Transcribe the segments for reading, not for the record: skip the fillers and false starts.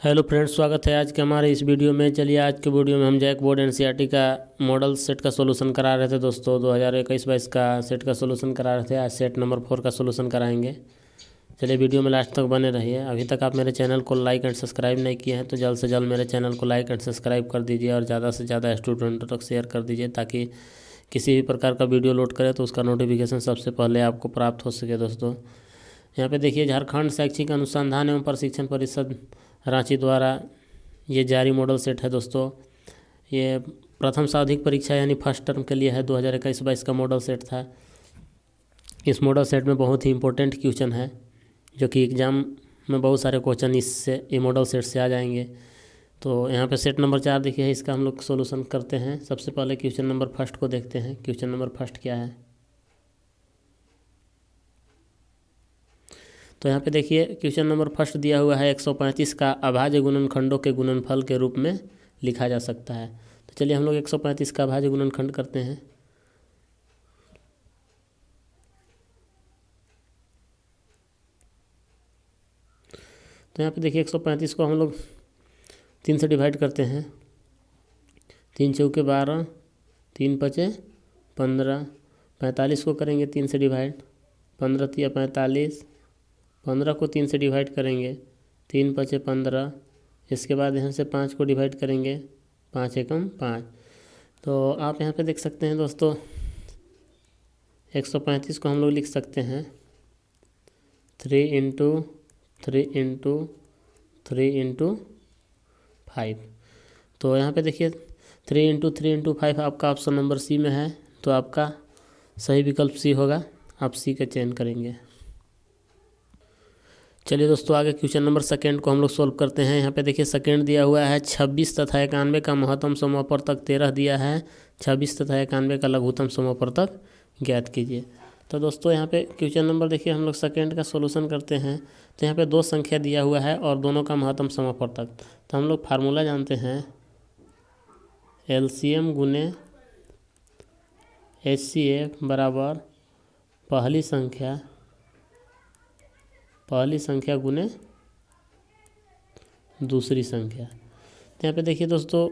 Hello friends, स्वागत है आज के हमारे इस वीडियो में। चलिए आज के वीडियो में हम जैक बोर्ड एनसीईआरटी का मॉडल सेट का सोल्यूशन करा रहे थे दोस्तों। 2021-22 का सेट का सोल्यूशन करा रहे थे। आज सेट नंबर 4 का सोल्यूशन कराएंगे। चलिए वीडियो में लास्ट तक बने रहिए। अभी तक आप मेरे चैनल को लाइक एंड सब्सक्राइब नहीं किए हैं तो जल्द से जल्द मेरे चैनल को लाइक एंड सब्सक्राइब कर दीजिए और ज़्यादा से ज़्यादा स्टूडेंटों तक शेयर कर दीजिए ताकि किसी भी प्रकार का वीडियो लोड करें तो उसका नोटिफिकेशन सबसे पहले आपको प्राप्त हो सके। दोस्तों यहाँ पे देखिए, झारखंड शैक्षिक अनुसंधान एवं प्रशिक्षण परिषद रांची द्वारा ये जारी मॉडल सेट है दोस्तों। ये प्रथम सावधिक परीक्षा यानी फर्स्ट टर्म के लिए है। 2021-22 का मॉडल सेट था। इस मॉडल सेट में बहुत ही इंपॉर्टेंट क्वेश्चन है जो कि एग्ज़ाम में बहुत सारे क्वेश्चन इससे ये मॉडल सेट से आ जाएंगे। तो यहाँ पे सेट नंबर 4 देखिए, इसका हम लोग सोल्यूशन करते हैं। सबसे पहले क्वेश्चन नंबर फर्स्ट को देखते हैं। क्वेश्चन नंबर फर्स्ट क्या है, तो यहाँ पे देखिए क्वेश्चन नंबर फर्स्ट दिया हुआ है 135 का अभाज्य गुणनखंडों के गुणनफल के रूप में लिखा जा सकता है। तो चलिए हम लोग 135 का अभाज्य गुणनखंड करते हैं। तो यहाँ पे देखिए 135 को हम लोग 3 से डिवाइड करते हैं। 3 चौके 12, 3 पचे 15, 45 को करेंगे 3 से डिवाइड, 15 तिया 45, 15 को 3 से डिवाइड करेंगे, 3 पचे 15। इसके बाद यहाँ से 5 को डिवाइड करेंगे, 5 एकम 5। तो आप यहाँ पे देख सकते हैं दोस्तों 135 को हम लोग लिख सकते हैं 3 इंटू 3 इंटू 3 इंटू 5। तो यहाँ पे देखिए 3 इंटू 3 इंटू 5 आपका ऑप्शन नंबर सी में है। तो आपका सही विकल्प सी होगा। आप सी का चयन करेंगे। चलिए दोस्तों आगे क्वेश्चन नंबर सेकेंड को हम लोग सोल्व करते हैं। यहाँ पे देखिए सेकेंड दिया हुआ है 26 तथा 91 का महत्तम समापवर्तक 13 दिया है। 26 तथा 91 का लघुत्तम समापवर्तक ज्ञात कीजिए। तो दोस्तों यहाँ पे क्वेश्चन नंबर देखिए हम लोग सेकेंड का सोल्यूशन करते हैं। तो यहाँ पे 2 संख्या दिया हुआ है और दोनों का महत्तम समापवर्तक। तो हम लोग फार्मूला जानते हैं, LCM गुने HCF बराबर पहली संख्या गुने दूसरी संख्या। तो यहाँ पे देखिए दोस्तों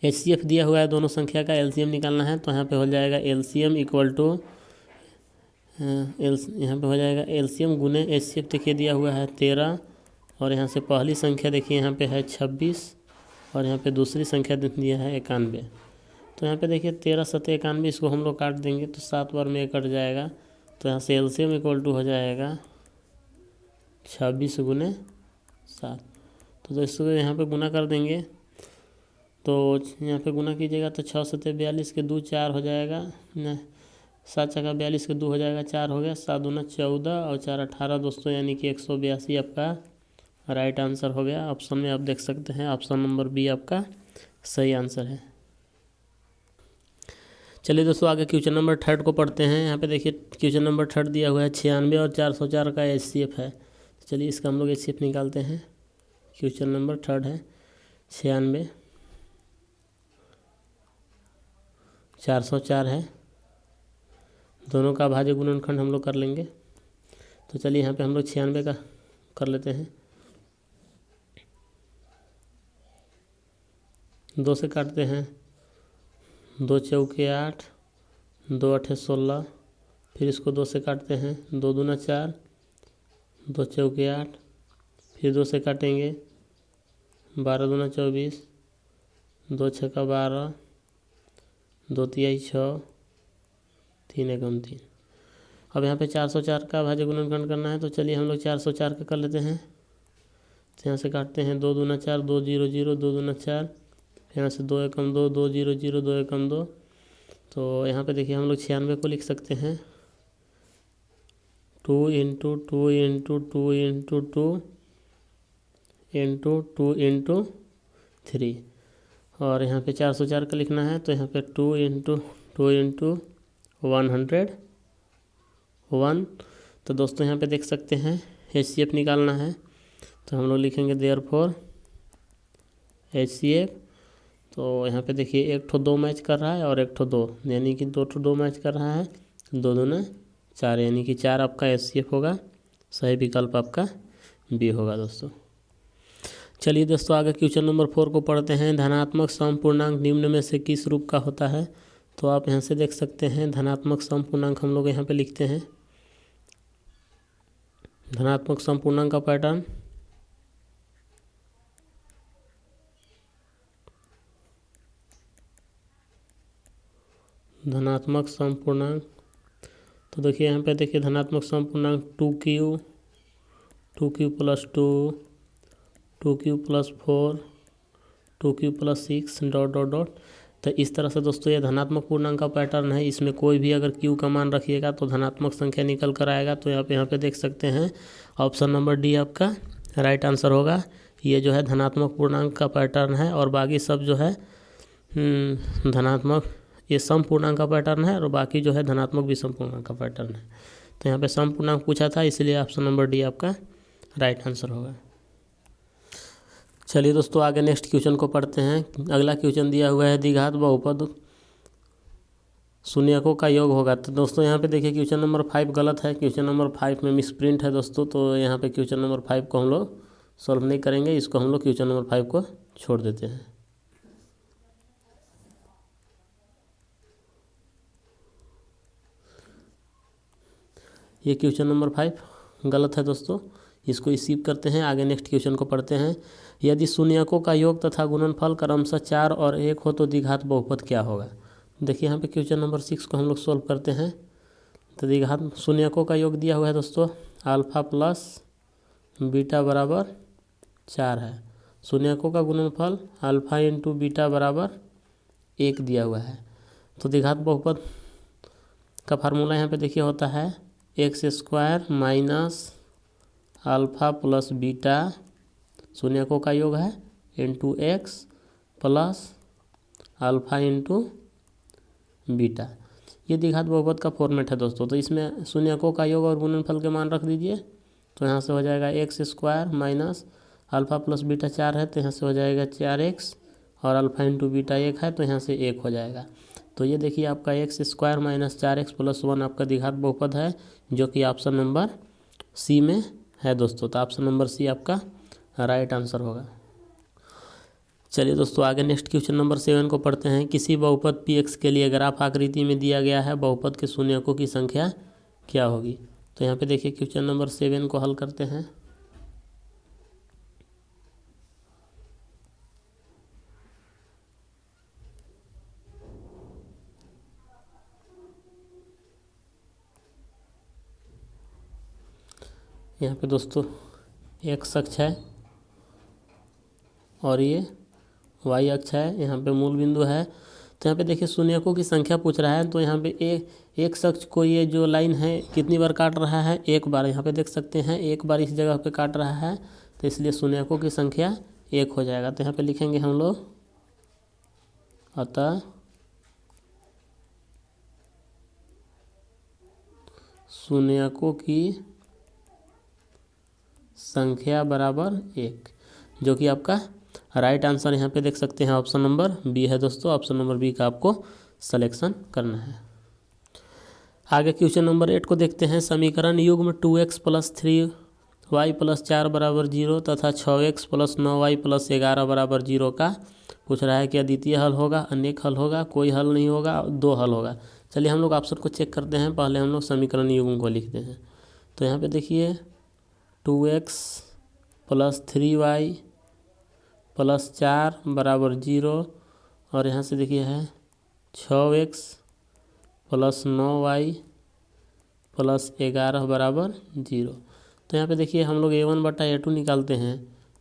HCF दिया हुआ है, दोनों संख्या का LCM निकालना है। तो यहाँ पे हो जाएगा LCM इक्वल टू यहाँ पे हो जाएगा LCM गुने HCF देखिए दिया हुआ है 13 और यहाँ से पहली संख्या देखिए यहाँ पे है 26 और यहाँ पे दूसरी संख्या दिया है 91। तो यहाँ पे देखिए 13 सत्ते 91, इसको हम लोग काट देंगे तो 7 बार में कट जाएगा। तो यहाँ से LCM इक्वल टू हो जाएगा 26 गुने 7। तो दोस्तों यहाँ पे गुना कर देंगे तो यहाँ पे गुना कीजिएगा तो 6 सत्ते 42 के 2 4 हो जाएगा, 7 छक्का 42 के 2 हो जाएगा, 4 हो गया, 7 दूना 14 और 4 18 दोस्तों, यानी कि 182 आपका राइट आंसर हो गया। ऑप्शन में आप देख सकते हैं ऑप्शन नंबर बी आपका सही आंसर है। चलिए दोस्तों आगे क्वेश्चन नंबर थर्ड को पढ़ते हैं। यहाँ पे देखिए क्वेश्चन नंबर थर्ड दिया हुआ है 96 और 404 का HCF है। चलिए इसका हम लोग HCF निकालते हैं। क्वेश्चन नंबर थर्ड है 96, 404 है। दोनों का अभाज्य गुणनखंड हम लोग कर लेंगे। तो चलिए यहाँ पे हम लोग 96 का कर लेते हैं। 2 से काटते हैं, 2 चौके 8, 2 अठे 16, फिर इसको 2 से काटते हैं, 2 दूना 4, 2 चौके 8, फिर 2 से काटेंगे, 12 दूना 24, 2 छक्का 12, 2 तिहाई 6, 3 एकम 3। अब यहाँ पे 404 का अभाज्य गुणनखंड करना है। तो चलिए हम लोग 404 का कर लेते हैं। तो यहाँ से काटते हैं, 2 दूना 4, 2 0 0, 2 दूना 4, यहाँ से 2 एकम 2, 2 0 0, 2 एकम 2। तो यहाँ पे देखिए हम लोग 96 को लिख सकते हैं 2 into 2 into 2 into 2 into 2 into 3। और यहाँ पे 404 का लिखना है। तो यहाँ पे 2 इंटू 2 इंटू 101। तो दोस्तों यहाँ पे देख सकते हैं HCF निकालना है। तो हम लोग लिखेंगे देयरफॉर HCF। तो यहाँ पे देखिए 1 ठो 2 मैच कर रहा है और 1 ठो 2, यानी कि 2 ठो 2 मैच कर रहा है, 2 दूना 4, यानी कि 4 आपका HCF होगा। सही विकल्प आपका बी होगा दोस्तों। चलिए दोस्तों आगे क्वेश्चन नंबर 4 को पढ़ते हैं। धनात्मक सम पूर्णांक निम्न में से किस रूप का होता है। तो आप यहाँ से देख सकते हैं धनात्मक सम पूर्णांक हम लोग यहाँ पे लिखते हैं। धनात्मक सम पूर्णांक का पैटर्न धनात्मक सम पूर्णांक, तो देखिए यहाँ पे देखिए धनात्मक सम पूर्णांक 2q plus 2, 2q plus 4, 2q plus 6 dot dot dot. तो इस तरह से दोस्तों ये धनात्मक पूर्णांक का पैटर्न है। इसमें कोई भी अगर q का मान रखिएगा तो धनात्मक संख्या निकल कर आएगा। तो यहाँ पे देख सकते हैं ऑप्शन नंबर डी आपका राइट आंसर होगा। ये जो है धनात्मक पूर्णांक का पैटर्न है और बाकी सब जो है धनात्मक ये सम पूर्णांक का पैटर्न है और बाकी जो है धनात्मक विषम पूर्णांक का पैटर्न है। तो यहाँ पे सम पूर्णांक पूछा था, इसलिए ऑप्शन नंबर डी आपका राइट आंसर होगा। चलिए दोस्तों आगे नेक्स्ट क्वेश्चन को पढ़ते हैं। अगला क्वेश्चन दिया हुआ है द्विघात बहुपद शून्यकों का योग होगा। तो दोस्तों यहाँ पे देखिए क्वेश्चन नंबर 5 गलत है। क्वेश्चन नंबर 5 में मिस प्रिंट है दोस्तों। तो यहाँ पे क्वेश्चन नंबर 5 को हम लोग सॉल्व नहीं करेंगे, इसको हम लोग क्वेश्चन नंबर 5 को छोड़ देते हैं। ये क्वेश्चन नंबर 5 गलत है दोस्तों, इसको रिसीव करते हैं। आगे नेक्स्ट क्वेश्चन को पढ़ते हैं। यदि शून्यकों का योग तथा गुणनफल क्रमशः 4 और 1 हो तो द्विघात बहुपद क्या होगा। देखिए यहाँ पे क्वेश्चन नंबर 6 को हम लोग सोल्व करते हैं। तो द्विघात शून्यकों का योग दिया हुआ है दोस्तों अल्फा प्लस बीटा बराबर 4 है। शून्यकों का गुणनफल अल्फा इंटू बीटा बराबर 1 दिया हुआ है। तो द्विघात बहुपद का फार्मूला यहाँ पे देखिए होता है x square minus alpha plus beta शून्यकों का योग है into x plus alpha into beta. ये द्विघात बहुपद का फॉर्मेट है दोस्तों। तो इसमें शून्यकों का योग और गुणनफल के मान रख दीजिए। तो यहाँ से हो जाएगा x square minus alpha plus beta 4 है, तो यहाँ से हो जाएगा 4x और अल्फा इंटू बीटा 1 है, तो यहाँ से 1 हो जाएगा। तो ये देखिए आपका x square minus 4x plus 1 आपका द्विघात बहुपद है, जो कि ऑप्शन नंबर सी में है दोस्तों। तो ऑप्शन नंबर सी आपका राइट आंसर होगा। चलिए दोस्तों आगे नेक्स्ट क्वेश्चन नंबर 7 को पढ़ते हैं। किसी बहुपद px के लिए ग्राफ आकृति में दिया गया है, बहुपद के शून्यकों की संख्या क्या होगी। तो यहाँ पे देखिए क्वेश्चन नंबर 7 को हल करते हैं। यहाँ पे दोस्तों x अक्ष है और ये y अक्ष है, यहाँ पे मूल बिंदु है। तो यहाँ पे देखिए शून्यकों की संख्या पूछ रहा है। तो यहाँ पे एक अक्ष को ये जो लाइन है कितनी बार काट रहा है, एक बार। यहाँ पे देख सकते हैं एक बार इस जगह पे काट रहा है, तो इसलिए शून्यकों की संख्या 1 हो जाएगा। तो यहाँ पे लिखेंगे हम लोग अतः शून्यकों की संख्या बराबर 1, जो कि आपका राइट आंसर यहाँ पे देख सकते हैं ऑप्शन नंबर बी है दोस्तों। ऑप्शन नंबर बी का आपको सिलेक्शन करना है। आगे क्वेश्चन नंबर 8 को देखते हैं। समीकरण युग्म 2x प्लस 3y प्लस 4 बराबर 0 तथा 6x प्लस 9y प्लस 11 बराबर 0 का पूछ रहा है कि अद्वितीय हल होगा, अनेक हल होगा, कोई हल नहीं होगा, 2 हल होगा। चलिए हम लोग ऑप्शन को चेक करते हैं। पहले हम लोग समीकरण युग्म को लिखते हैं। तो यहाँ पे देखिए 2x प्लस 3y प्लस 4 बराबर 0 और यहाँ से देखिए है 6x प्लस 9y प्लस 11 बराबर 0। तो यहाँ पे देखिए हम लोग a1 बटा a2 निकालते हैं।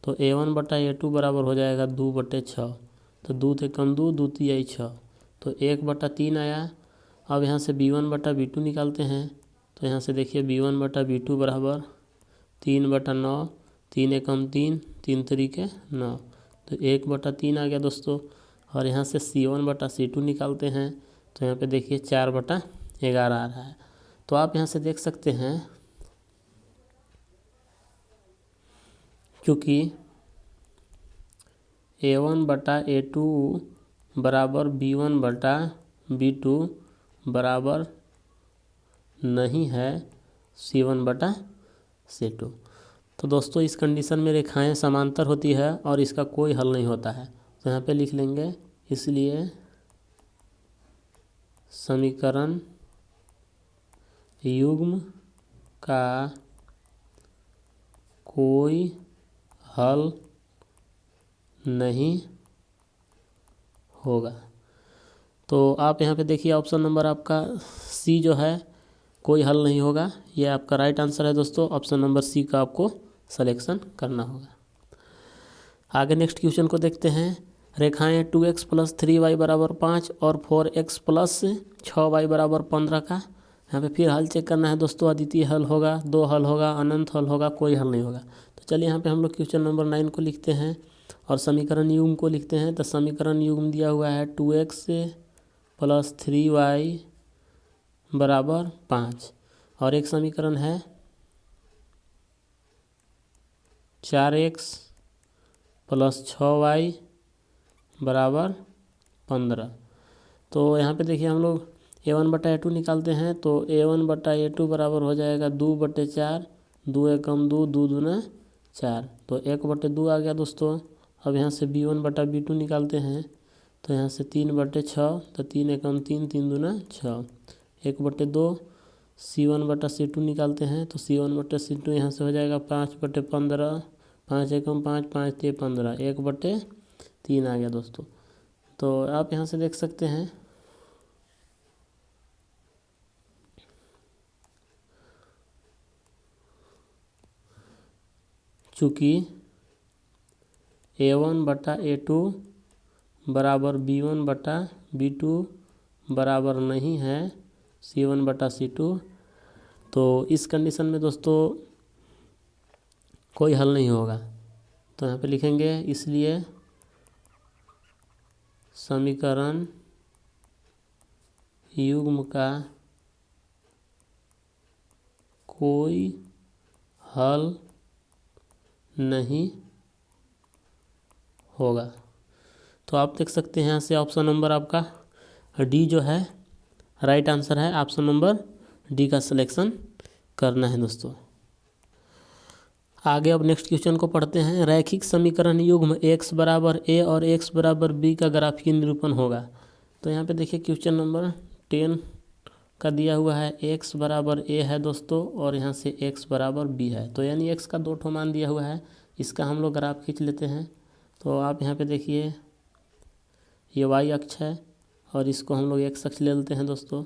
तो a1 बटा a2 बराबर हो जाएगा 2/6। तो 2 से कम 2, 2 तिहाई 6, तो 1/3 आया। अब यहाँ से b1 बटा b2 निकालते हैं। तो यहाँ से देखिए b1 बटा b2 बराबर 3/9, 3 एकम 3, 3 तरीके 9, तो 1/3 आ गया दोस्तों। और यहाँ से c1 बटा c2 निकालते हैं। तो यहाँ पे देखिए 4/11 आ रहा है। तो आप यहाँ से देख सकते हैं क्योंकि a1 बटा a2 बराबर b1 बटा b2 बराबर नहीं है c1 बटा c2। तो दोस्तों इस कंडीशन में रेखाएं समांतर होती है और इसका कोई हल नहीं होता है। तो यहाँ पे लिख लेंगे, इसलिए समीकरण युग्म का कोई हल नहीं होगा। तो आप यहाँ पे देखिए ऑप्शन नंबर आपका सी जो है कोई हल नहीं होगा, ये आपका राइट आंसर है दोस्तों। ऑप्शन नंबर सी का आपको सिलेक्शन करना होगा। आगे नेक्स्ट क्वेश्चन को देखते हैं। रेखाएं 2x + 3y = 5 और 4x + 6y = 15 का यहाँ पे फिर हल चेक करना है दोस्तों। अद्वितीय हल होगा, दो हल होगा, अनंत हल होगा, कोई हल नहीं होगा। तो चलिए यहाँ पे हम लोग क्वेश्चन नंबर 9 को लिखते हैं और समीकरण युग्म को लिखते हैं। तो समीकरण युग्म दिया हुआ है 2x + 3y = 5 और एक समीकरण है 4x + 6y = 15। तो यहाँ पे देखिए हम लोग a1/a2 निकालते हैं। तो a1/a2 बराबर हो जाएगा 2/4, 2 एकम 2, 2 दूना 4, तो 1/2 आ गया दोस्तों। अब यहाँ से b1/b2 निकालते हैं। तो यहाँ से 3/6, तो 3 एकम 3, 3 दूना 6, 1/2। c1/c2 निकालते हैं। तो c1/c2 यहाँ से हो जाएगा 5/15, 5 एकम 5, 5 3 15, 1/3 आ गया दोस्तों। तो आप यहाँ से देख सकते हैं चूँकि a1/a2 बराबर b1/b2 बराबर नहीं है c1/c2, तो इस कंडीशन में दोस्तों कोई हल नहीं होगा। तो यहाँ पे लिखेंगे, इसलिए समीकरण युग्म का कोई हल नहीं होगा। तो आप देख सकते हैं यहाँ से ऑप्शन नंबर आपका डी जो है राइट आंसर है। ऑप्शन नंबर डी का सिलेक्शन करना है दोस्तों। आगे अब नेक्स्ट क्वेश्चन को पढ़ते हैं। रैखिक समीकरण युग्म x = a और x = b का ग्राफीय निरूपण होगा। तो यहाँ पे देखिए क्वेश्चन नंबर 10 का दिया हुआ है, x = a है दोस्तों और यहाँ से x = b है। तो यानी x का 2 ठो मान दिया हुआ है, इसका हम लोग ग्राफ खींच लेते हैं। तो आप यहाँ पे देखिए ये y अक्ष है और इसको हम लोग x अक्ष ले लेते हैं दोस्तों।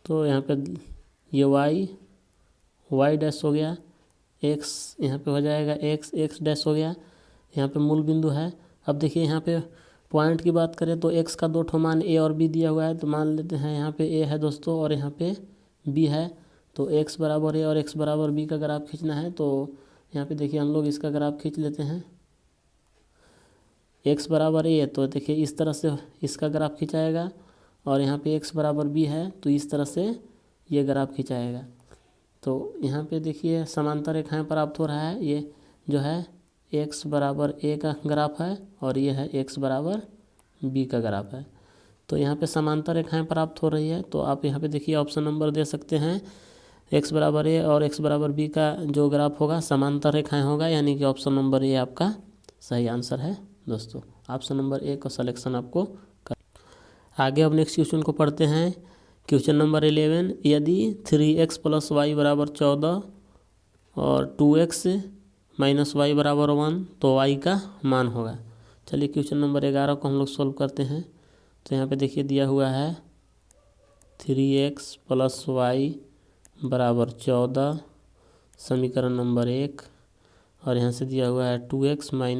तो यहाँ पे ये y डैश हो गया, x यहाँ पे हो जाएगा x डैश हो गया, यहाँ पे मूल बिंदु है। अब देखिए यहाँ पे पॉइंट की बात करें तो x का 2 ठो मान a और b दिया हुआ है। तो मान लेते हैं यहाँ पे a है दोस्तों और यहाँ पे b है। तो x = a और x = b का ग्राफ खींचना है। तो यहाँ पे देखिए हम लोग इसका ग्राफ खींच लेते हैं। x = a, तो देखिए इस तरह से इसका ग्राफ खिंचाएगा और यहाँ पे x = b है तो इस तरह से ये ग्राफ खिंचाएगा। तो यहाँ पे देखिए समांतर रेखाएं प्राप्त हो रहा है। ये जो है x = a का ग्राफ है और ये है x = b का ग्राफ है। तो यहाँ पे समांतर रेखाएं प्राप्त हो रही है। तो आप यहाँ पे देखिए ऑप्शन नंबर दे सकते हैं, x = a और x = b का जो ग्राफ होगा समांतर रेखाएं होगा, यानी कि ऑप्शन नंबर ए आपका सही आंसर है दोस्तों। ऑप्शन नंबर ए का सिलेक्शन आपको कर। आगे अब नेक्स्ट क्वेश्चन को पढ़ते हैं। क्वेश्चन नंबर 11, यदि 3x + y = 14 और 2x - y = 1 तो y का मान होगा। चलिए क्वेश्चन नंबर 11 को हम लोग सोल्व करते हैं। तो यहाँ पे देखिए दिया हुआ है 3x + y = 14 समीकरण नंबर 1 और यहाँ से दिया हुआ है 2x - y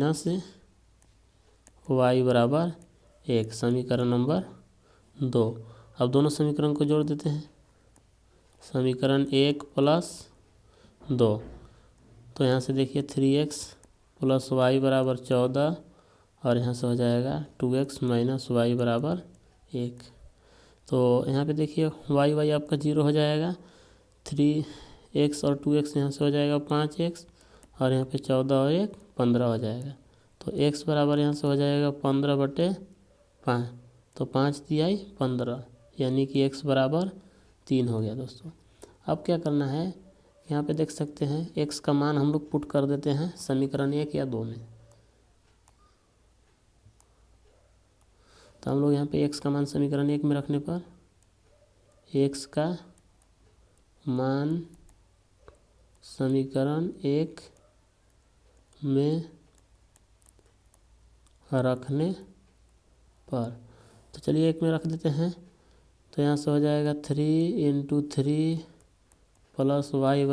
= 1 समीकरण नंबर 2। अब दोनों समीकरण को जोड़ देते हैं, समीकरण 1 + 2। तो यहाँ से देखिए 3x + y = 14 और यहाँ से हो जाएगा 2x - y = 1। तो यहाँ पे देखिए y आपका 0 हो जाएगा, 3x और 2x यहाँ से हो जाएगा 5x और यहाँ पे 14 और 1 15 हो जाएगा। तो x बराबर यहाँ से हो जाएगा 15/5, तो 5 × 15 यानी कि x = 3 हो गया दोस्तों। अब क्या करना है, यहाँ पे देख सकते हैं x का मान हम लोग पुट कर देते हैं समीकरण 1 या 2 में। तो हम लोग यहाँ पे x का मान समीकरण 1 में रखने पर x का मान समीकरण 1 में रखने पर, तो चलिए 1 में रख देते हैं। तो यहाँ से हो जाएगा 3 × 3 + y =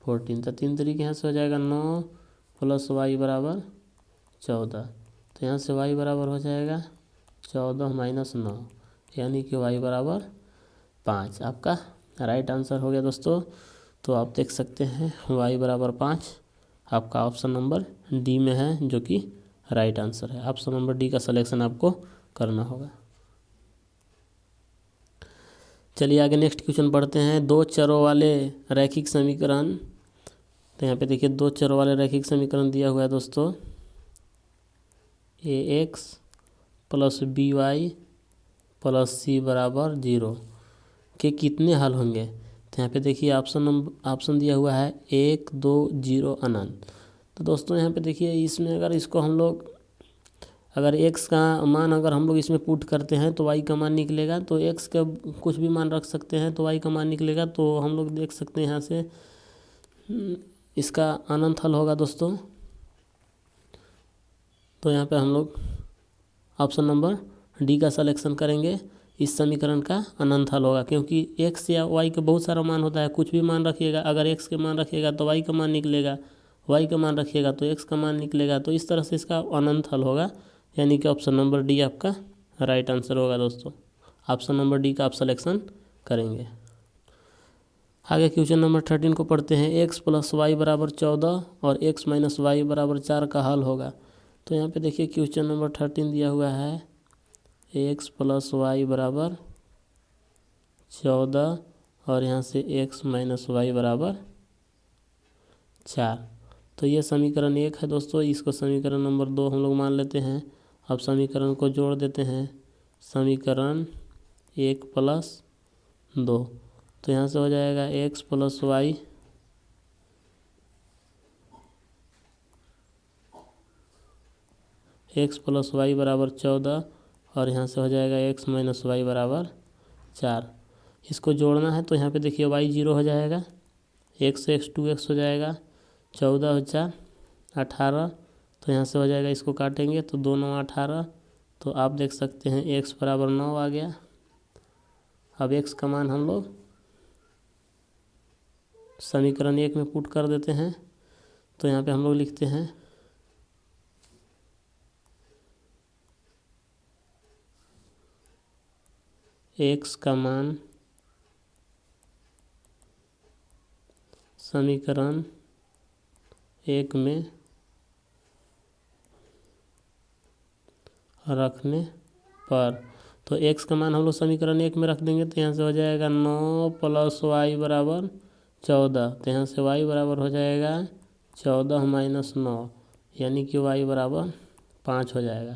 14। तो 3 तरीके यहाँ से हो जाएगा 9 + y = 14। तो यहाँ से y बराबर हो जाएगा 14 - 9, यानी कि y = 5। आपका राइट आंसर हो गया दोस्तों। तो आप देख सकते हैं y = 5 आपका ऑप्शन नंबर डी में है, जो कि राइट आंसर है। ऑप्शन नंबर डी का सिलेक्शन आपको करना होगा। चलिए आगे नेक्स्ट क्वेश्चन पढ़ते हैं। 2 चरों वाले रैखिक समीकरण। तो यहाँ पे देखिए 2 चरों वाले रैखिक समीकरण दिया हुआ है दोस्तों। ax + by + c = 0 के कितने हल होंगे। तो यहाँ पे देखिए ऑप्शन दिया हुआ है 1, 2, 0 अनंत। तो दोस्तों यहाँ पे देखिए इसमें अगर इसको हम लोग अगर x का मान अगर हम लोग इसमें पुट करते हैं तो y का मान निकलेगा। तो x का कुछ भी मान रख सकते हैं तो y का मान निकलेगा। तो हम लोग देख सकते हैं यहाँ से इसका अनंत हल होगा दोस्तों। तो यहाँ पे हम लोग ऑप्शन नंबर डी का सिलेक्शन करेंगे। इस समीकरण का अनंत हल होगा, क्योंकि x या y का बहुत सारा मान होता है। कुछ भी मान रखिएगा, अगर x के मान रखिएगा तो y का मान निकलेगा, y का मान रखिएगा तो x का मान निकलेगा। तो इस तरह से इसका अनंत हल होगा, यानी कि ऑप्शन नंबर डी आपका राइट आंसर होगा दोस्तों। ऑप्शन नंबर डी का आप सिलेक्शन करेंगे। आगे क्वेश्चन नंबर 13 को पढ़ते हैं। x + y = 14 और x - y = 4 का हल होगा। तो यहाँ पे देखिए क्वेश्चन नंबर 13 दिया हुआ है x + y = 14 और यहाँ से x - y = 4। तो ये समीकरण 1 है दोस्तों। इसको समीकरण नंबर 2 हम लोग मान लेते हैं। अब समीकरण को जोड़ देते हैं, समीकरण 1 + 2। तो यहाँ से हो जाएगा x + y = 14 और यहाँ से हो जाएगा x - y = 4। इसको जोड़ना है तो यहाँ पे देखिए y 0 हो जाएगा, x से x 2x हो जाएगा, 14 × 4 = 18। तो यहाँ से हो जाएगा, इसको काटेंगे तो 2 × 9 = 18। तो आप देख सकते हैं x = 9 आ गया। अब x का मान हम लोग समीकरण 1 में पुट कर देते हैं। तो यहाँ पे हम लोग लिखते हैं x का मान समीकरण 1 में रखने पर। तो x का मान हम लोग समीकरण 1 में रख देंगे। तो यहाँ से हो जाएगा 9 + y = 14। तो यहाँ से y बराबर हो जाएगा 14 - 9, यानी कि y = 5 हो जाएगा।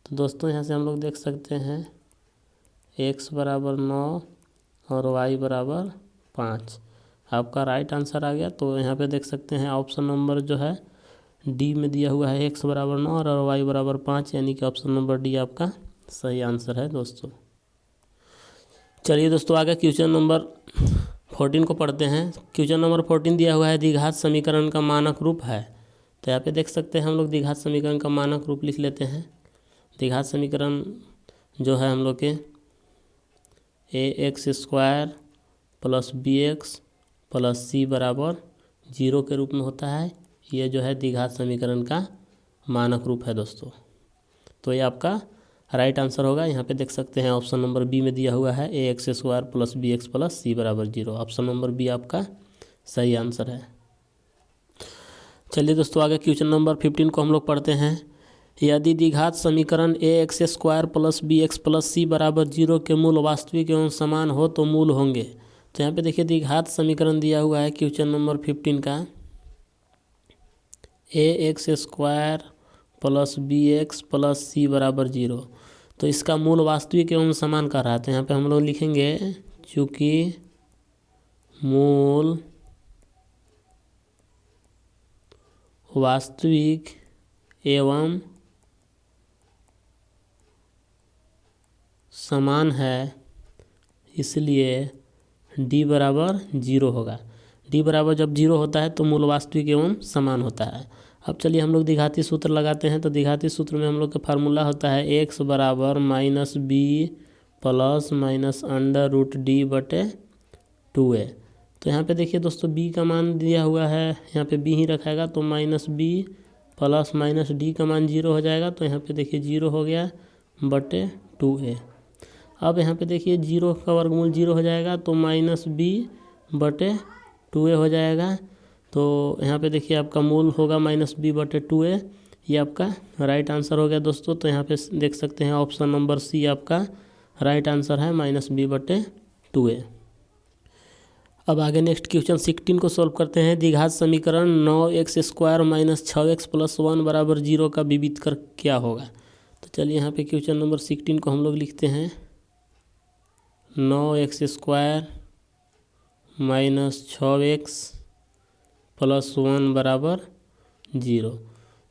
तो दोस्तों यहाँ से हम लोग देख सकते हैं x = 9 और y = 5 आपका राइट आंसर आ गया। तो यहाँ पे देख सकते हैं ऑप्शन नंबर जो है डी में दिया हुआ है x = 9 और y = 5, यानी कि ऑप्शन नंबर डी आपका सही आंसर है दोस्तों। चलिए दोस्तों आगे क्वेश्चन नंबर 14 को पढ़ते हैं। क्वेश्चन नंबर 14 दिया हुआ है द्विघात समीकरण का मानक रूप है। तो यहाँ पे देख सकते हैं हम लोग द्विघात समीकरण का मानक रूप लिख लेते हैं। द्विघात समीकरण जो है हम लोग के ax² + bx + c = 0 के रूप में होता है। ये जो है द्विघात समीकरण का मानक रूप है दोस्तों। तो ये आपका राइट आंसर होगा। यहाँ पे देख सकते हैं ऑप्शन नंबर बी में दिया हुआ है ax² + bx + c = 0। Option number B आपका सही आंसर है। चलिए दोस्तों आगे क्वेश्चन नंबर 15 को हम लोग पढ़ते हैं। यदि द्विघात समीकरण ax² + bx + c = 0 के मूल वास्तविक एवं समान हो तो मूल होंगे। तो यहाँ पे देखिए द्विघात समीकरण दिया हुआ है क्वेश्चन नंबर 15 का ax² + bx + c = 0। तो इसका मूल वास्तविक एवं समान कर रहा है। तो यहाँ पे हम लोग लिखेंगे चूँकि मूल वास्तविक एवं समान है इसलिए d बराबर 0 होगा। d बराबर जब 0 होता है तो मूल वास्तविक एवं समान होता है। अब चलिए हम लोग द्विघाती सूत्र लगाते हैं। तो द्विघाती सूत्र में हम लोग का फार्मूला होता है x बराबर minus B plus minus under root D बटे 2a। तो यहाँ पे देखिए दोस्तों b का मान दिया हुआ है, यहाँ पे b ही रखाएगा तो minus B plus minus D का मान 0 हो जाएगा। तो यहाँ पे देखिए 0 हो गया बटे 2a। अब यहाँ पे देखिए 0 का वर्गमूल 0 हो जाएगा तो माइनस बी बटे 2a हो जाएगा। तो यहाँ पे देखिए आपका मूल होगा माइनस बी बटे 2a। ये आपका राइट आंसर हो गया दोस्तों। तो यहाँ पे देख सकते हैं ऑप्शन नंबर सी आपका राइट आंसर है, माइनस बी बटे 2a। अब आगे नेक्स्ट क्वेश्चन 16 को सॉल्व करते हैं। द्विघात समीकरण 9x² माइनस 6x प्लस 1 बराबर 0 का विविध कर क्या होगा। तो चलिए यहाँ पे क्वेश्चन नंबर 16 को हम लोग लिखते हैं 9x² माइनस 6x प्लस 1 बराबर 0।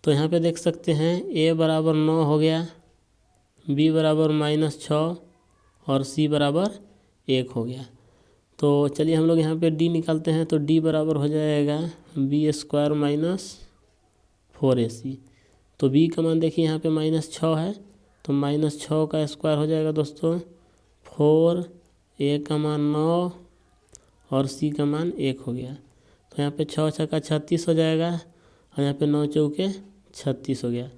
तो यहाँ पे देख सकते हैं a बराबर 9 हो गया, b बराबर माइनस 6 और c बराबर 1 हो गया। तो चलिए हम लोग यहाँ पे d निकालते हैं। तो d बराबर हो जाएगा b² माइनस 4ac। तो b का मान देखिए यहाँ पे माइनस 6 है तो माइनस 6 का स्क्वायर हो जाएगा दोस्तों 4, a का मान 9 और c का मान 1 हो गया। तो यहाँ पे 6 छक्का 36 हो जाएगा और यहाँ पे 9 चौके 36 हो गया।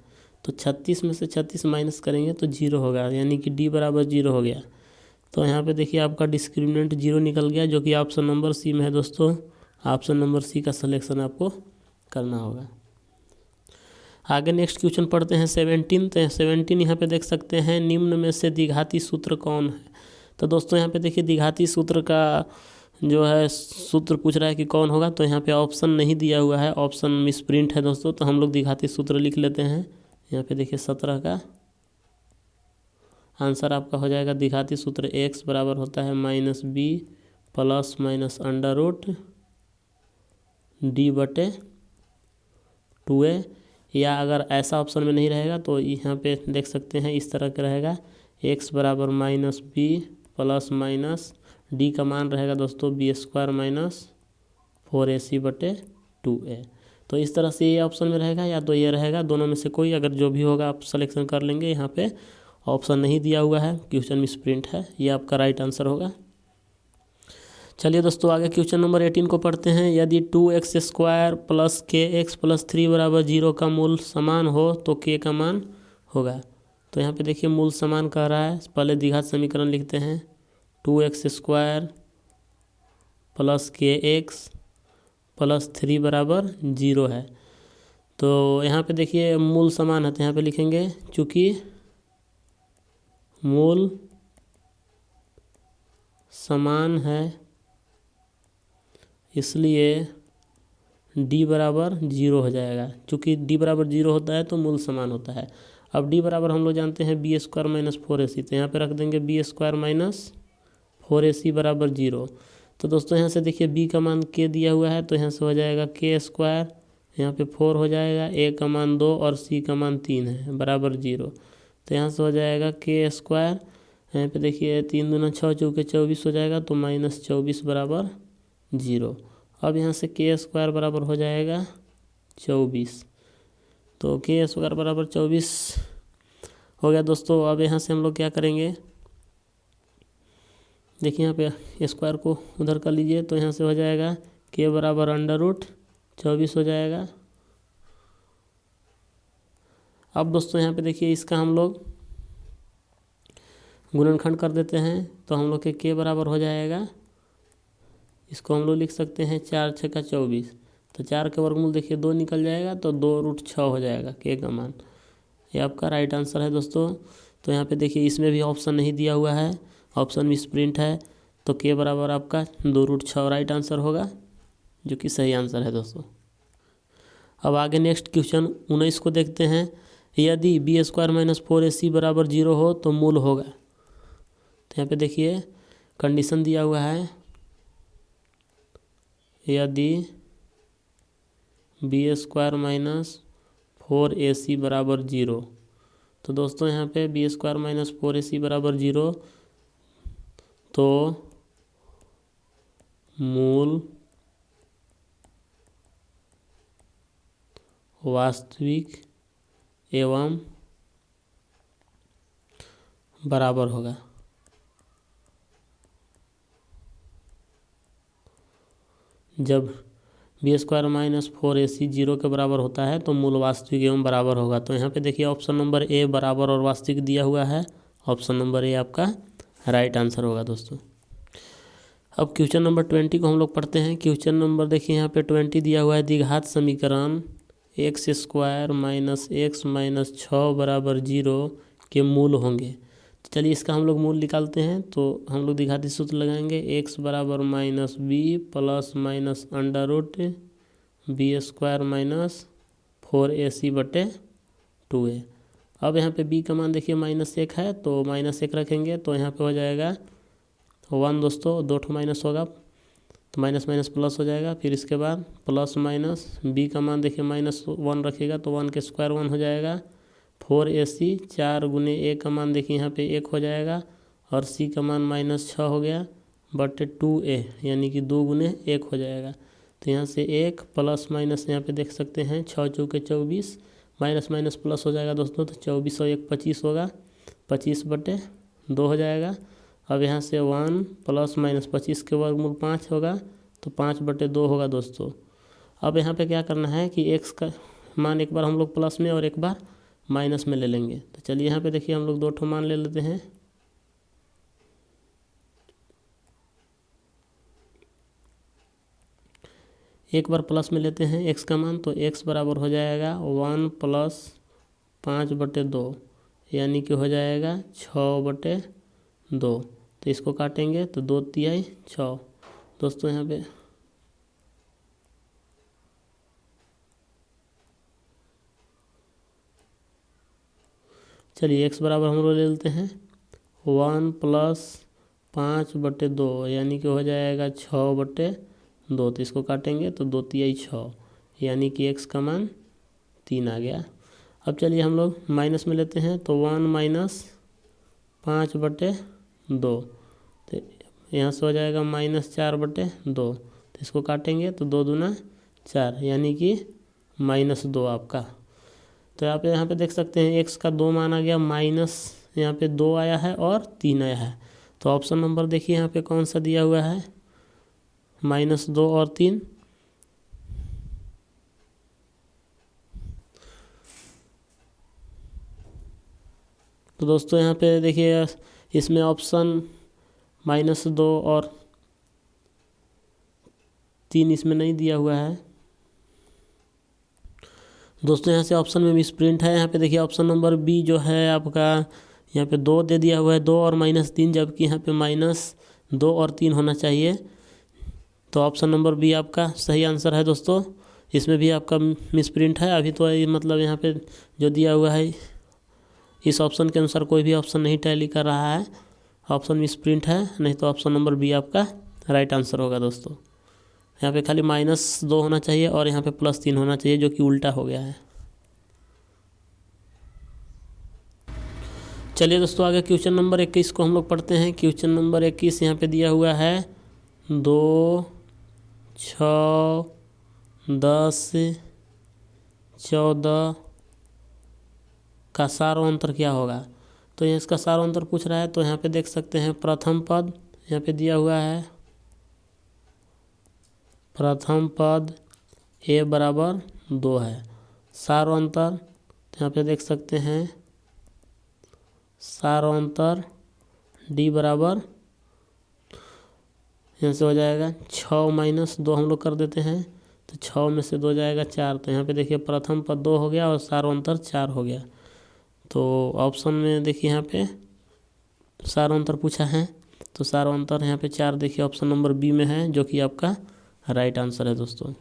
तो 36 में से 36 माइनस करेंगे तो 0 होगा, यानी कि d बराबर 0 हो गया। तो यहाँ पे देखिए आपका डिस्क्रिमिनेंट 0 निकल गया, जो कि ऑप्शन नंबर सी में है दोस्तों। ऑप्शन नंबर सी का सिलेक्शन आपको करना होगा। आगे नेक्स्ट क्वेश्चन पढ़ते हैं 17। तो 17 यहाँ पे देख सकते हैं निम्न में से द्विघाती सूत्र कौन है। तो दोस्तों यहाँ पे देखिए द्विघाती सूत्र का जो है सूत्र पूछ रहा है कि कौन होगा। तो यहाँ पे ऑप्शन नहीं दिया हुआ है, ऑप्शन मिसप्रिंट है दोस्तों। तो हम लोग द्विघाती सूत्र लिख लेते हैं। यहाँ पे देखिए 17 का आंसर आपका हो जाएगा द्विघाती सूत्र x बराबर होता है minus B plus minus under root D बटे 2a। या अगर ऐसा ऑप्शन में नहीं रहेगा तो यहाँ पे देख सकते हैं इस तरह का रहेगा x बराबर minus B plus minus D का मान रहेगा दोस्तों b² माइनस 4ac बटे 2a। तो इस तरह से ये ऑप्शन में रहेगा या तो ये रहेगा, दोनों में से कोई अगर जो भी होगा आप सिलेक्शन कर लेंगे। यहाँ पे ऑप्शन नहीं दिया हुआ है, क्वेश्चन मिसप्रिंट है, ये आपका राइट आंसर होगा। चलिए दोस्तों आगे क्वेश्चन नंबर 18 को पढ़ते हैं। यदि 2x² प्लस kx प्लस 3 बराबर 0 का मूल समान हो तो k का मान होगा। तो यहाँ पे देखिए मूल समान कह रहा है, पहले द्विघात समीकरण लिखते हैं। 2x² प्लस kx प्लस 3 बराबर 0 है। तो यहाँ पे देखिए मूल समान है तो यहाँ पे लिखेंगे चूँकि मूल समान है इसलिए d बराबर 0 हो जाएगा। चूँकि d बराबर 0 होता है तो मूल समान होता है। अब d बराबर हम लोग जानते हैं b² माइनस 4ac। तो यहाँ पे रख देंगे b² माइनस 4ac बराबर 0। तो दोस्तों यहाँ से देखिए b का मान k दिया हुआ है तो यहाँ से हो जाएगा k², यहाँ पे 4 हो जाएगा, a का मान 2 और c का मान 3 है बराबर 0। तो यहाँ से हो जाएगा k², यहाँ पे देखिए 3 दूना 6 चौके 24 हो जाएगा तो माइनस 24 बराबर 0। अब यहाँ से k² बराबर हो जाएगा 24। तो k² बराबर 24 हो गया दोस्तों। अब यहाँ से हम लोग क्या करेंगे, देखिए यहाँ पे स्क्वायर को उधर कर लीजिए तो यहाँ से हो जाएगा k बराबर अंडर रूट 24 हो जाएगा। अब दोस्तों यहाँ पे देखिए इसका हम लोग गुणनखंड कर देते हैं तो हम लोग के k बराबर हो जाएगा, इसको हम लोग लिख सकते हैं 4 छक्का 24। तो 4 के वर्गमूल देखिए 2 निकल जाएगा तो 2√6 हो जाएगा k का मान। ये आपका राइट आंसर है दोस्तों। तो यहाँ पे देखिए इसमें भी ऑप्शन नहीं दिया हुआ है, ऑप्शन मिसप्रिंट है। तो k बराबर आपका 2√6 राइट आंसर होगा, जो कि सही आंसर है दोस्तों। अब आगे नेक्स्ट क्वेश्चन 19 को देखते हैं। यदि b² माइनस 4ac बराबर 0 हो तो मूल होगा। तो यहाँ पे देखिए कंडीशन दिया हुआ है यदि b² माइनस 4ac बराबर 0। तो दोस्तों यहाँ पे b² माइनस 4ac बराबर 0, तो मूल वास्तविक एवं बराबर होगा। जब b² माइनस 4ac 0 के बराबर होता है तो मूल वास्तविक एवं बराबर होगा। तो यहाँ पे देखिए ऑप्शन नंबर ए बराबर और वास्तविक दिया हुआ है। ऑप्शन नंबर ए आपका राइट आंसर होगा दोस्तों। अब क्वेश्चन नंबर 20 को हम लोग पढ़ते हैं। क्वेश्चन नंबर देखिए यहाँ पे 20 दिया हुआ है, द्विघात समीकरण x² माइनस x माइनस 6 बराबर 0 के मूल होंगे। तो चलिए इसका हम लोग मूल निकालते हैं। तो हम लोग द्विघाती सूत्र लगाएंगे, x बराबर minus b plus minus under root b² minus 4ac बटे 2a। अब यहाँ पे b का मान देखिए -1 है, तो -1 रखेंगे तो यहाँ पे हो जाएगा 1 दोस्तों, 2 ठो माइनस होगा तो माइनस माइनस प्लस हो जाएगा। फिर इसके बाद प्लस माइनस b का मान देखिए -1 रखेगा तो 1 के स्क्वायर 1 हो जाएगा। 4ac 4 गुने a का मान देखिए यहाँ पे 1 हो जाएगा और c का मान -6 हो गया बटे 2a, यानी कि 2 गुने 1 हो जाएगा। तो यहाँ से 1 प्लस माइनस यहाँ पे देख सकते हैं 6 चौके 24, माइनस माइनस प्लस हो जाएगा दोस्तों, तो 24 और 1 25 होगा, 25 बटे 2 हो जाएगा। अब यहाँ से 1 प्लस माइनस 25 के वर्गमूल 5 होगा तो 5 बटे 2 होगा दोस्तों। अब यहाँ पे क्या करना है कि x का मान एक बार हम लोग प्लस में और एक बार माइनस में ले लेंगे। तो चलिए यहाँ पे देखिए हम लोग 2 ठो मान ले लेते हैं। एक बार प्लस में लेते हैं x का मान, तो x बराबर हो जाएगा 1 प्लस 5 बटे 2, यानी कि हो जाएगा 6 बटे 2। तो इसको काटेंगे तो 2 तिहाई 6 दोस्तों। यहाँ पे चलिए x बराबर हम लोग ले लेते हैं 1 प्लस 5 बटे 2, यानी कि हो जाएगा 6 बटे 2। तो इसको काटेंगे तो 2 तिहाई 6, यानी कि x का मान 3 आ गया। अब चलिए हम लोग माइनस में लेते हैं तो 1 माइनस 5 बटे 2, तो यहाँ से हो जाएगा -4 बटे 2। तो इसको काटेंगे तो 2 दूना 4, यानी कि -2 आपका। तो यहाँ पे देख सकते हैं x का 2 मान आ गया, माइनस यहाँ पे 2 आया है और 3 आया है। तो ऑप्शन नंबर देखिए यहाँ पे कौन सा दिया हुआ है, -2 और 3। तो दोस्तों यहाँ पे देखिए इसमें ऑप्शन -2 और 3 इसमें नहीं दिया हुआ है दोस्तों। यहाँ से ऑप्शन में मिसप्रिंट है। यहाँ पे देखिए ऑप्शन नंबर बी जो है आपका, यहाँ पे 2 दे दिया हुआ है, 2 और -3, जबकि यहाँ पे -2 और 3 होना चाहिए। तो ऑप्शन नंबर बी आपका सही आंसर है दोस्तों। इसमें भी आपका मिसप्रिंट है अभी, तो मतलब यहाँ पे जो दिया हुआ है इस ऑप्शन के अनुसार कोई भी ऑप्शन नहीं टैली कर रहा है, ऑप्शन मिसप्रिंट है। नहीं तो ऑप्शन नंबर बी आपका राइट आंसर होगा दोस्तों। यहाँ पे खाली -2 होना चाहिए और यहाँ पे +3 होना चाहिए, जो कि उल्टा हो गया है। चलिए दोस्तों आगे क्वेश्चन नंबर 21 को हम लोग पढ़ते हैं। क्वेश्चन नंबर 21 यहाँ पे दिया हुआ है 2, 6, 10, 14 का सारों-अंतर क्या होगा। तो ये इसका सारों-अंतर पूछ रहा है। तो यहाँ पे देख सकते हैं प्रथम पद यहाँ पे दिया हुआ है, प्रथम पद a बराबर 2 है। सारों-अंतर यहाँ पे देख सकते हैं सारों-अंतर d बराबर, यहाँ से हो जाएगा 6 माइनस 2 हम लोग कर देते हैं, तो 6 में से 2 जाएगा 4। तो यहाँ पे देखिए प्रथम पद 2 हो गया और सारों-अंतर 4 हो गया। तो ऑप्शन में देखिए यहाँ पे सारों-अंतर पूछा है, तो सारों-अंतर यहाँ पे 4 देखिए ऑप्शन नंबर बी में है, जो कि आपका राइट आंसर है दोस्तों।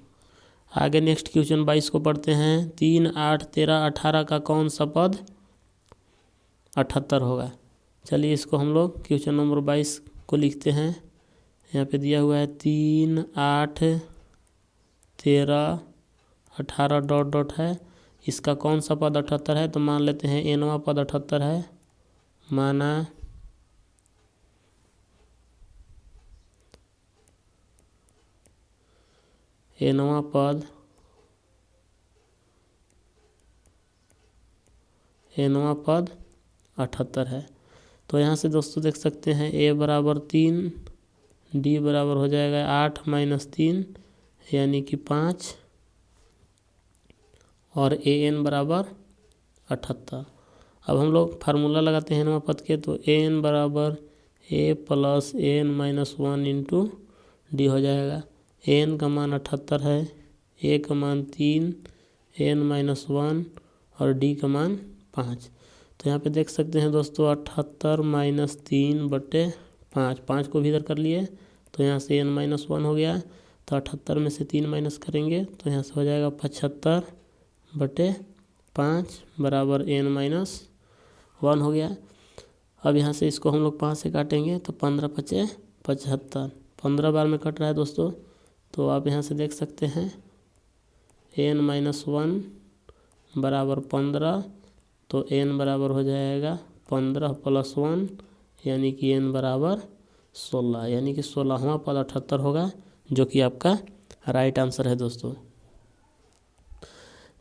आगे नेक्स्ट क्वेश्चन 22 को पढ़ते हैं। 3, 8, 13, 18 का कौन सा पद 78 होगा। चलिए इसको हम लोग क्वेश्चन नंबर 22 को लिखते हैं। यहाँ पे दिया हुआ है 3, 8, 13, 18 डॉट डॉट है। इसका कौन सा पद 78 है? तो मान लेते हैं एनवा पद 78 है। माना एनवा पद 78 है। तो यहाँ से दोस्तों देख सकते हैं ए बराबर 3, डी बराबर हो जाएगा 8 - 3 यानी कि 5 और ए एन बराबर 78। अब हम लोग फार्मूला लगाते हैं एनवा पद के, तो ए एन बराबर ए plus A N -1 into D हो जाएगा। ए एन का मान 78 है, ए का मान 3, ए एन -1 और डी का मान 5। तो यहाँ पे देख सकते हैं दोस्तों 78 - 3/5, 5 को भी इधर कर लिए तो यहाँ से n -1 हो गया। तो 78 में से 3 माइनस करेंगे तो यहाँ से हो जाएगा 75/5 बराबर n -1 हो गया। अब यहाँ से इसको हम लोग 5 से काटेंगे तो 15 × 5 = 75, 15 बार में कट रहा है दोस्तों। तो आप यहाँ से देख सकते हैं n -1 बराबर 15, तो n बराबर हो जाएगा 15 + 1 यानी कि n बराबर 16, यानी कि 16वां पद 78 होगा, जो कि आपका राइट आंसर है दोस्तों।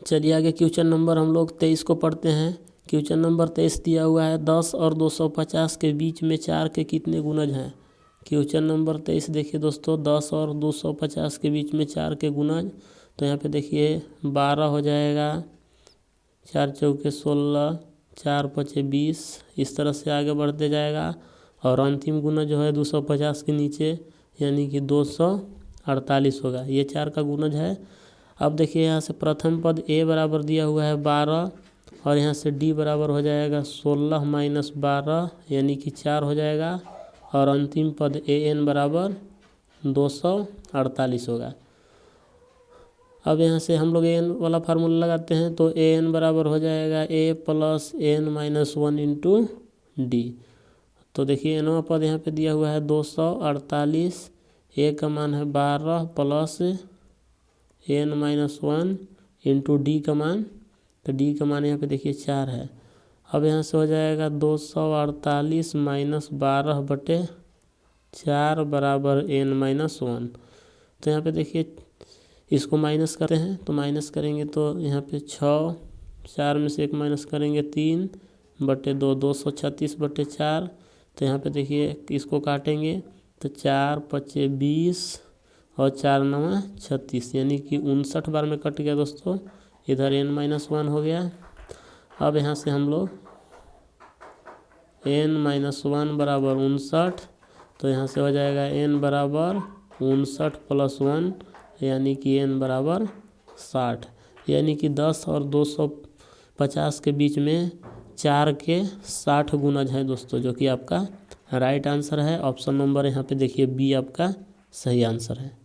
चलिए आगे क्वेश्चन नंबर हम लोग 23 को पढ़ते हैं। क्वेश्चन नंबर 23 दिया हुआ है 10 और 250 के बीच में 4 के कितने गुणज हैं। क्वेश्चन नंबर 23 देखिए दोस्तों, 10 और 250 के बीच में 4 के गुणज, तो यहाँ पे देखिए 12 हो जाएगा, 4 चौके 16, 4 पचे 20, इस तरह से आगे बढ़ते जाएगा। और अंतिम गुणज जो है 250 के नीचे यानी कि 248 होगा। ये 4 का गुणज है। अब देखिए यहाँ से प्रथम पद ए बराबर दिया हुआ है 12 और यहाँ से डी बराबर हो जाएगा 16 - 12 यानी कि 4 हो जाएगा। और अंतिम पद ए एन बराबर 248 होगा। अब यहाँ से हम लोग ए एन वाला फार्मूला लगाते हैं, तो ए एन बराबर हो जाएगा ए प्लस एन -1 इंटू डी। तो देखिए एनवा पद यहाँ पे दिया हुआ है 248, ए का मान है 12 प्लस n -1 इंटू डी का मान, तो डी का मान यहाँ पे देखिए 4 है। अब यहाँ से हो जाएगा 248 - 12/4 बराबर n -1। तो यहाँ पे देखिए इसको माइनस करते हैं, तो माइनस करेंगे तो यहाँ पे 6, 4 में से 1 माइनस करेंगे 3/2, 236/4। तो यहाँ पे देखिए इसको काटेंगे तो 4 पचे 20 और 4 9 36 यानी कि 59 बार में कट गया दोस्तों। इधर n -1 हो गया। अब यहाँ से हम लोग n -1 बराबर 59, तो यहाँ से हो जाएगा n बराबर 59 + 1 यानी कि n बराबर 60, यानी कि 10 और 250 के बीच में 4 के 60 गुणज है दोस्तों, जो कि आपका राइट आंसर है। ऑप्शन नंबर यहाँ पे देखिए बी आपका सही आंसर है।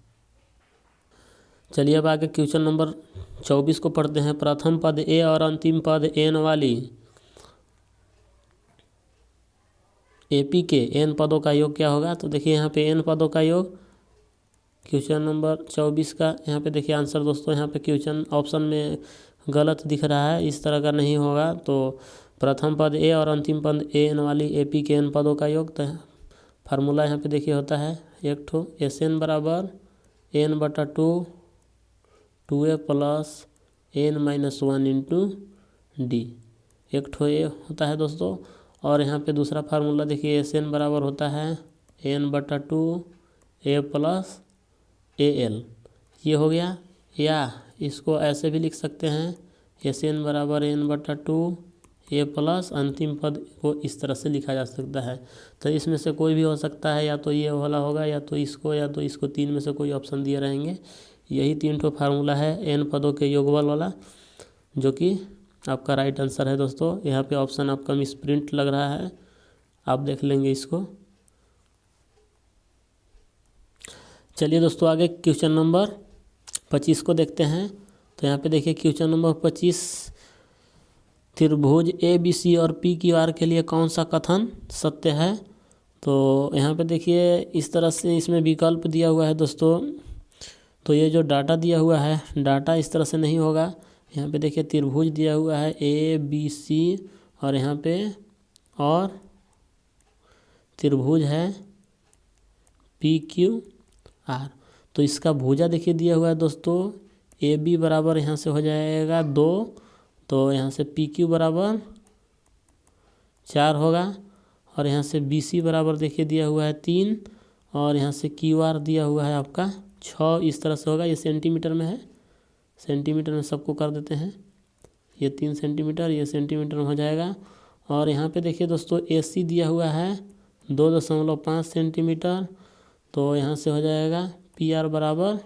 चलिए अब आगे क्वेश्चन नंबर 24 को पढ़ते हैं। प्रथम पद ए और अंतिम पद एन वाली एपी के एन पदों का योग क्या होगा। तो देखिए यहाँ पे एन पदों का योग क्वेश्चन नंबर 24 का यहाँ पे देखिए आंसर दोस्तों, यहाँ पे क्वेश्चन ऑप्शन में गलत दिख रहा है, इस तरह का नहीं होगा। तो प्रथम पद ए और अंतिम पद ए एन वाली एपी के एन पदों का योग, तो फार्मूला यहाँ पे देखिए होता है एक ठो एस एन बराबर n/2 2a plus n -1 into D, एक ठो ए होता है दोस्तों। और यहाँ पे दूसरा फार्मूला देखिए एस एन बराबर होता है n/2 a plus A L, ये हो गया। या इसको ऐसे भी लिख सकते हैं एस एन बराबर n/2 ए प्लस अंतिम पद को इस तरह से लिखा जा सकता है। तो इसमें से कोई भी हो सकता है, या तो ये वाला होगा या तो इसको 3 में से कोई ऑप्शन दिए रहेंगे। यही 3 ठो फार्मूला है एन पदों के योगफल वाला, जो कि आपका राइट आंसर है दोस्तों। यहाँ पे ऑप्शन आपका मिसप्रिंट लग रहा है, आप देख लेंगे इसको। चलिए दोस्तों आगे क्वेश्चन नंबर 25 को देखते हैं। तो यहाँ पे देखिए क्वेश्चन नंबर 25, त्रिभुज ए बी सी और पी क्यू आर के लिए कौन सा कथन सत्य है। तो यहाँ पे देखिए इस तरह से इसमें विकल्प दिया हुआ है दोस्तों। तो ये जो डाटा दिया हुआ है, डाटा इस तरह से नहीं होगा। यहाँ पे देखिए त्रिभुज दिया हुआ है ABC, और यहाँ पे और त्रिभुज है PQR। तो इसका भुजा देखिए दिया हुआ है दोस्तों, AB बराबर यहाँ से हो जाएगा 2, तो यहाँ से PQ बराबर 4 होगा, और यहाँ से BC बराबर देखिए दिया हुआ है 3, और यहाँ से QR दिया हुआ है आपका 6। इस तरह से होगा। ये सेंटीमीटर में है, सेंटीमीटर में सबको कर देते हैं। ये 3 सेंटीमीटर, ये सेंटीमीटर में हो जाएगा। और यहाँ पे देखिए दोस्तों AC दिया हुआ है 2.5 सेंटीमीटर, तो यहाँ से हो जाएगा PR बराबर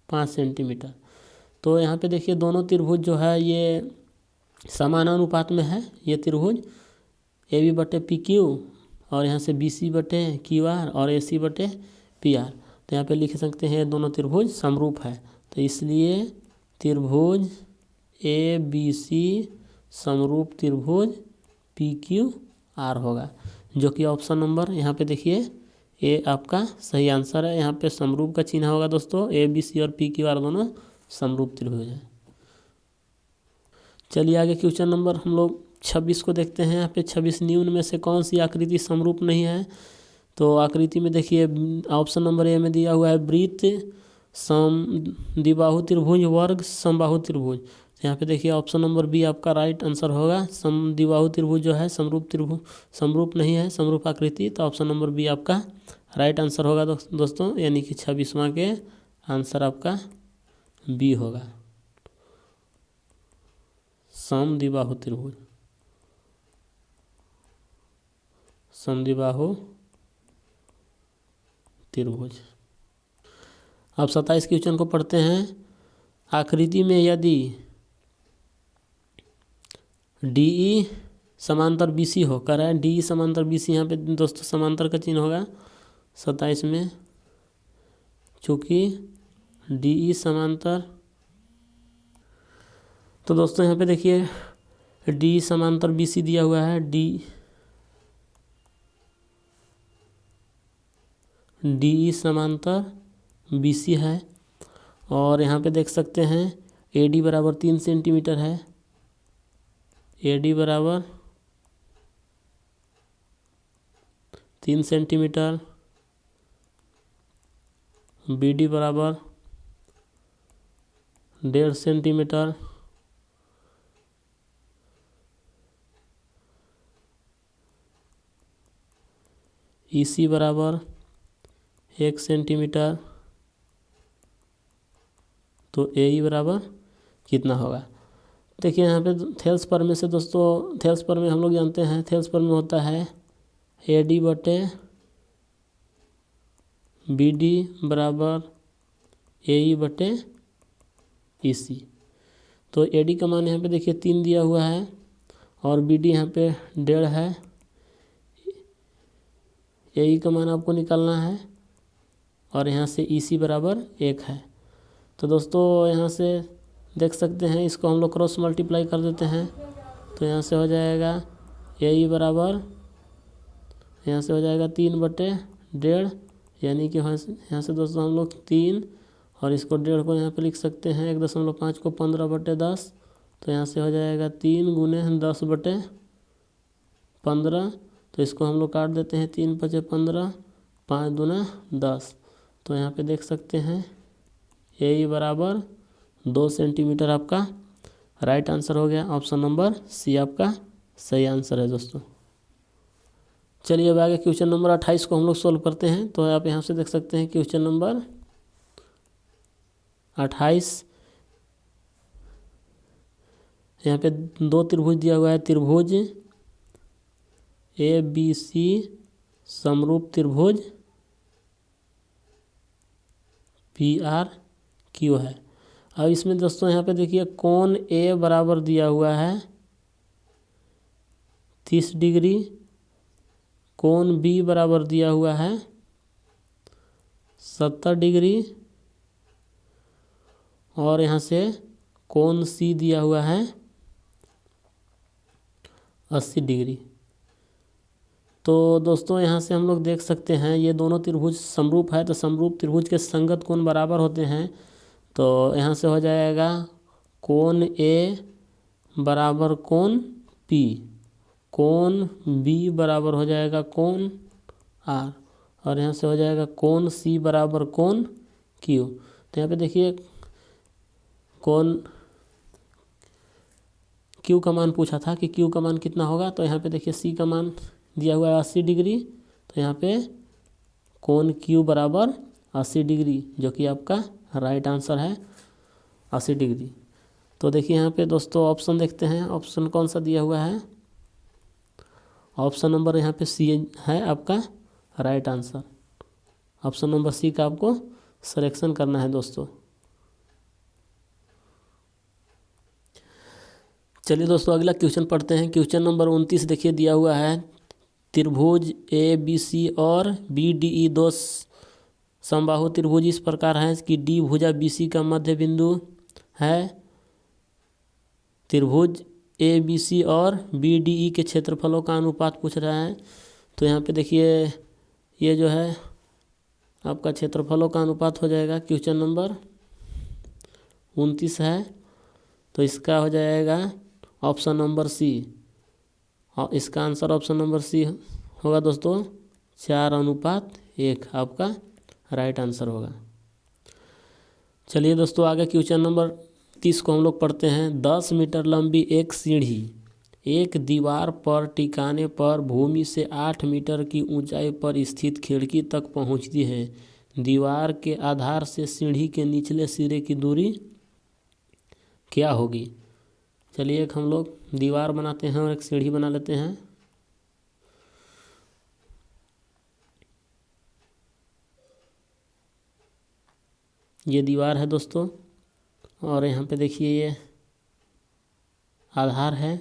5 सेंटीमीटर। तो यहाँ पे देखिए दोनों त्रिभुज जो है ये समानानुपात में है। ये त्रिभुज AB बटे PQ, और यहाँ से BC बटे QR, और AC बटे PR। तो यहाँ पे लिख सकते हैं दोनों त्रिभुज समरूप है। तो इसलिए त्रिभुज ABC समरूप त्रिभुज PQR होगा, जो कि ऑप्शन नंबर यहाँ पे देखिए ए आपका सही आंसर है। यहाँ पे समरूप का चिन्ह होगा दोस्तों, ABC और PQR दोनों समरूप त्रिभुज है। चलिए आगे क्वेश्चन नंबर हम लोग 26 को देखते हैं। यहाँ पे 26 निम्न में से कौन सी आकृति समरूप नहीं है। तो आकृति में देखिए ऑप्शन नंबर ए में दिया हुआ है वृत्त, समद्विबाहु त्रिभुज, वर्ग, समबाहु त्रिभुज। तो यहाँ पे देखिए ऑप्शन नंबर बी आपका राइट आंसर होगा। समद्विबाहु त्रिभुज जो है समरूप त्रिभुज, समरूप नहीं है, समरूप आकृति। तो ऑप्शन नंबर बी आपका राइट आंसर होगा दोस्तों, यानी कि 26वां के आंसर आपका बी होगा, समद्विबाहु त्रिभुज, समद्विबाहु त्रिभुज। अब 27 क्वेश्चन को पढ़ते हैं। आकृति में यदि DE समांतर BC हो, कर रहा है DE समांतर BC, यहाँ पे दोस्तों समांतर का चिन्ह होगा 27 में, चूँकि DE समांतर। तो दोस्तों यहाँ पे देखिए DE समांतर BC दिया हुआ है, DE समांतर BC है, और यहाँ पे देख सकते हैं AD बराबर 3 सेंटीमीटर है, AD बराबर 3 सेंटीमीटर, BD बराबर 1.5 सेंटीमीटर, EC बराबर 1 सेंटीमीटर। तो AE बराबर कितना होगा। देखिए यहाँ पे थेल्स पर में से दोस्तों, थेल्स पर में हम लोग जानते हैं, थेल्स पर में होता है AD बटे BD बराबर AE बटे EC। तो AD का मान यहाँ पे देखिए 3 दिया हुआ है, और BD यहाँ पे 1.5 है। AE का मान आपको निकालना है, और यहाँ से EC बराबर 1 है। तो दोस्तों यहाँ से देख सकते हैं, इसको हम लोग क्रॉस मल्टीप्लाई कर देते हैं। तो यहाँ से हो जाएगा AE बराबर, यहाँ से हो जाएगा 3/1.5, यानी कि यहाँ से दोस्तों हम लोग 3, और इसको 1.5 को यहाँ पे लिख सकते हैं 1.5 को 15/10। तो यहाँ से हो जाएगा 3 गुने 10/15। तो इसको हम लोग काट देते हैं, 3 × 5 = 15, 5 दूना 10। तो यहाँ पे देख सकते हैं AE बराबर 2 सेंटीमीटर आपका राइट आंसर हो गया। ऑप्शन नंबर सी आपका सही आंसर है दोस्तों। चलिए अब आगे क्वेश्चन नंबर 28 को हम लोग सोल्व करते हैं। तो आप यहाँ से देख सकते हैं क्वेश्चन नंबर 28। यहाँ पे 2 त्रिभुज दिया हुआ है, त्रिभुज ABC समरूप त्रिभुज PRQ है। अब इसमें दोस्तों यहाँ पे देखिए कोण A बराबर दिया हुआ है 30 डिग्री, कोण B बराबर दिया हुआ है 70 डिग्री, और यहाँ से कोण C दिया हुआ है 80 डिग्री। तो दोस्तों यहाँ से हम लोग देख सकते हैं ये दोनों त्रिभुज समरूप है, तो समरूप त्रिभुज के संगत कोण बराबर होते हैं। तो यहाँ से हो जाएगा कोण ए बराबर कोण पी, कोण बी बराबर हो जाएगा कोण आर, और यहाँ से हो जाएगा कोण सी बराबर कोण क्यू। तो यहाँ पे देखिए कोण क्यू का मान पूछा था कि क्यू का मान कितना होगा, तो यहाँ पे देखिए सी का मान दिया हुआ है 80 डिग्री, तो यहाँ पे कोण क्यू बराबर 80 डिग्री, जो कि आपका राइट आंसर है 80 डिग्री। तो देखिए यहाँ पे दोस्तों ऑप्शन देखते हैं, ऑप्शन कौन सा दिया हुआ है, ऑप्शन नंबर यहाँ पे सी है आपका right answer. Option number C का आपको सिलेक्शन करना है दोस्तों। चलिए दोस्तों अगला क्वेश्चन पढ़ते हैं। क्वेश्चन नंबर 29 देखिए दिया हुआ है, त्रिभुज ए बी सी और बी डी ई दो समबाहु त्रिभुज इस प्रकार है कि डी भुजा बी सी का मध्य बिंदु है। त्रिभुज ए बी सी और बी डी ई के क्षेत्रफलों का अनुपात पूछ रहा है। तो यहाँ पे देखिए ये जो है आपका क्षेत्रफलों का अनुपात हो जाएगा, क्वेश्चन नंबर 29 है, तो इसका हो जाएगा ऑप्शन नंबर सी, और इसका आंसर ऑप्शन नंबर सी होगा दोस्तों 4:1 आपका राइट आंसर होगा। चलिए दोस्तों आगे क्वेश्चन नंबर 30 को हम लोग पढ़ते हैं। 10 मीटर लंबी एक सीढ़ी एक दीवार पर टिकाने पर भूमि से 8 मीटर की ऊंचाई पर स्थित खिड़की तक पहुंचती है। दीवार के आधार से सीढ़ी के निचले सिरे की दूरी क्या होगी। चलिए एक हम लोग दीवार बनाते हैं और एक सीढ़ी बना लेते हैं। ये दीवार है दोस्तों, और यहाँ पे देखिए ये आधार है,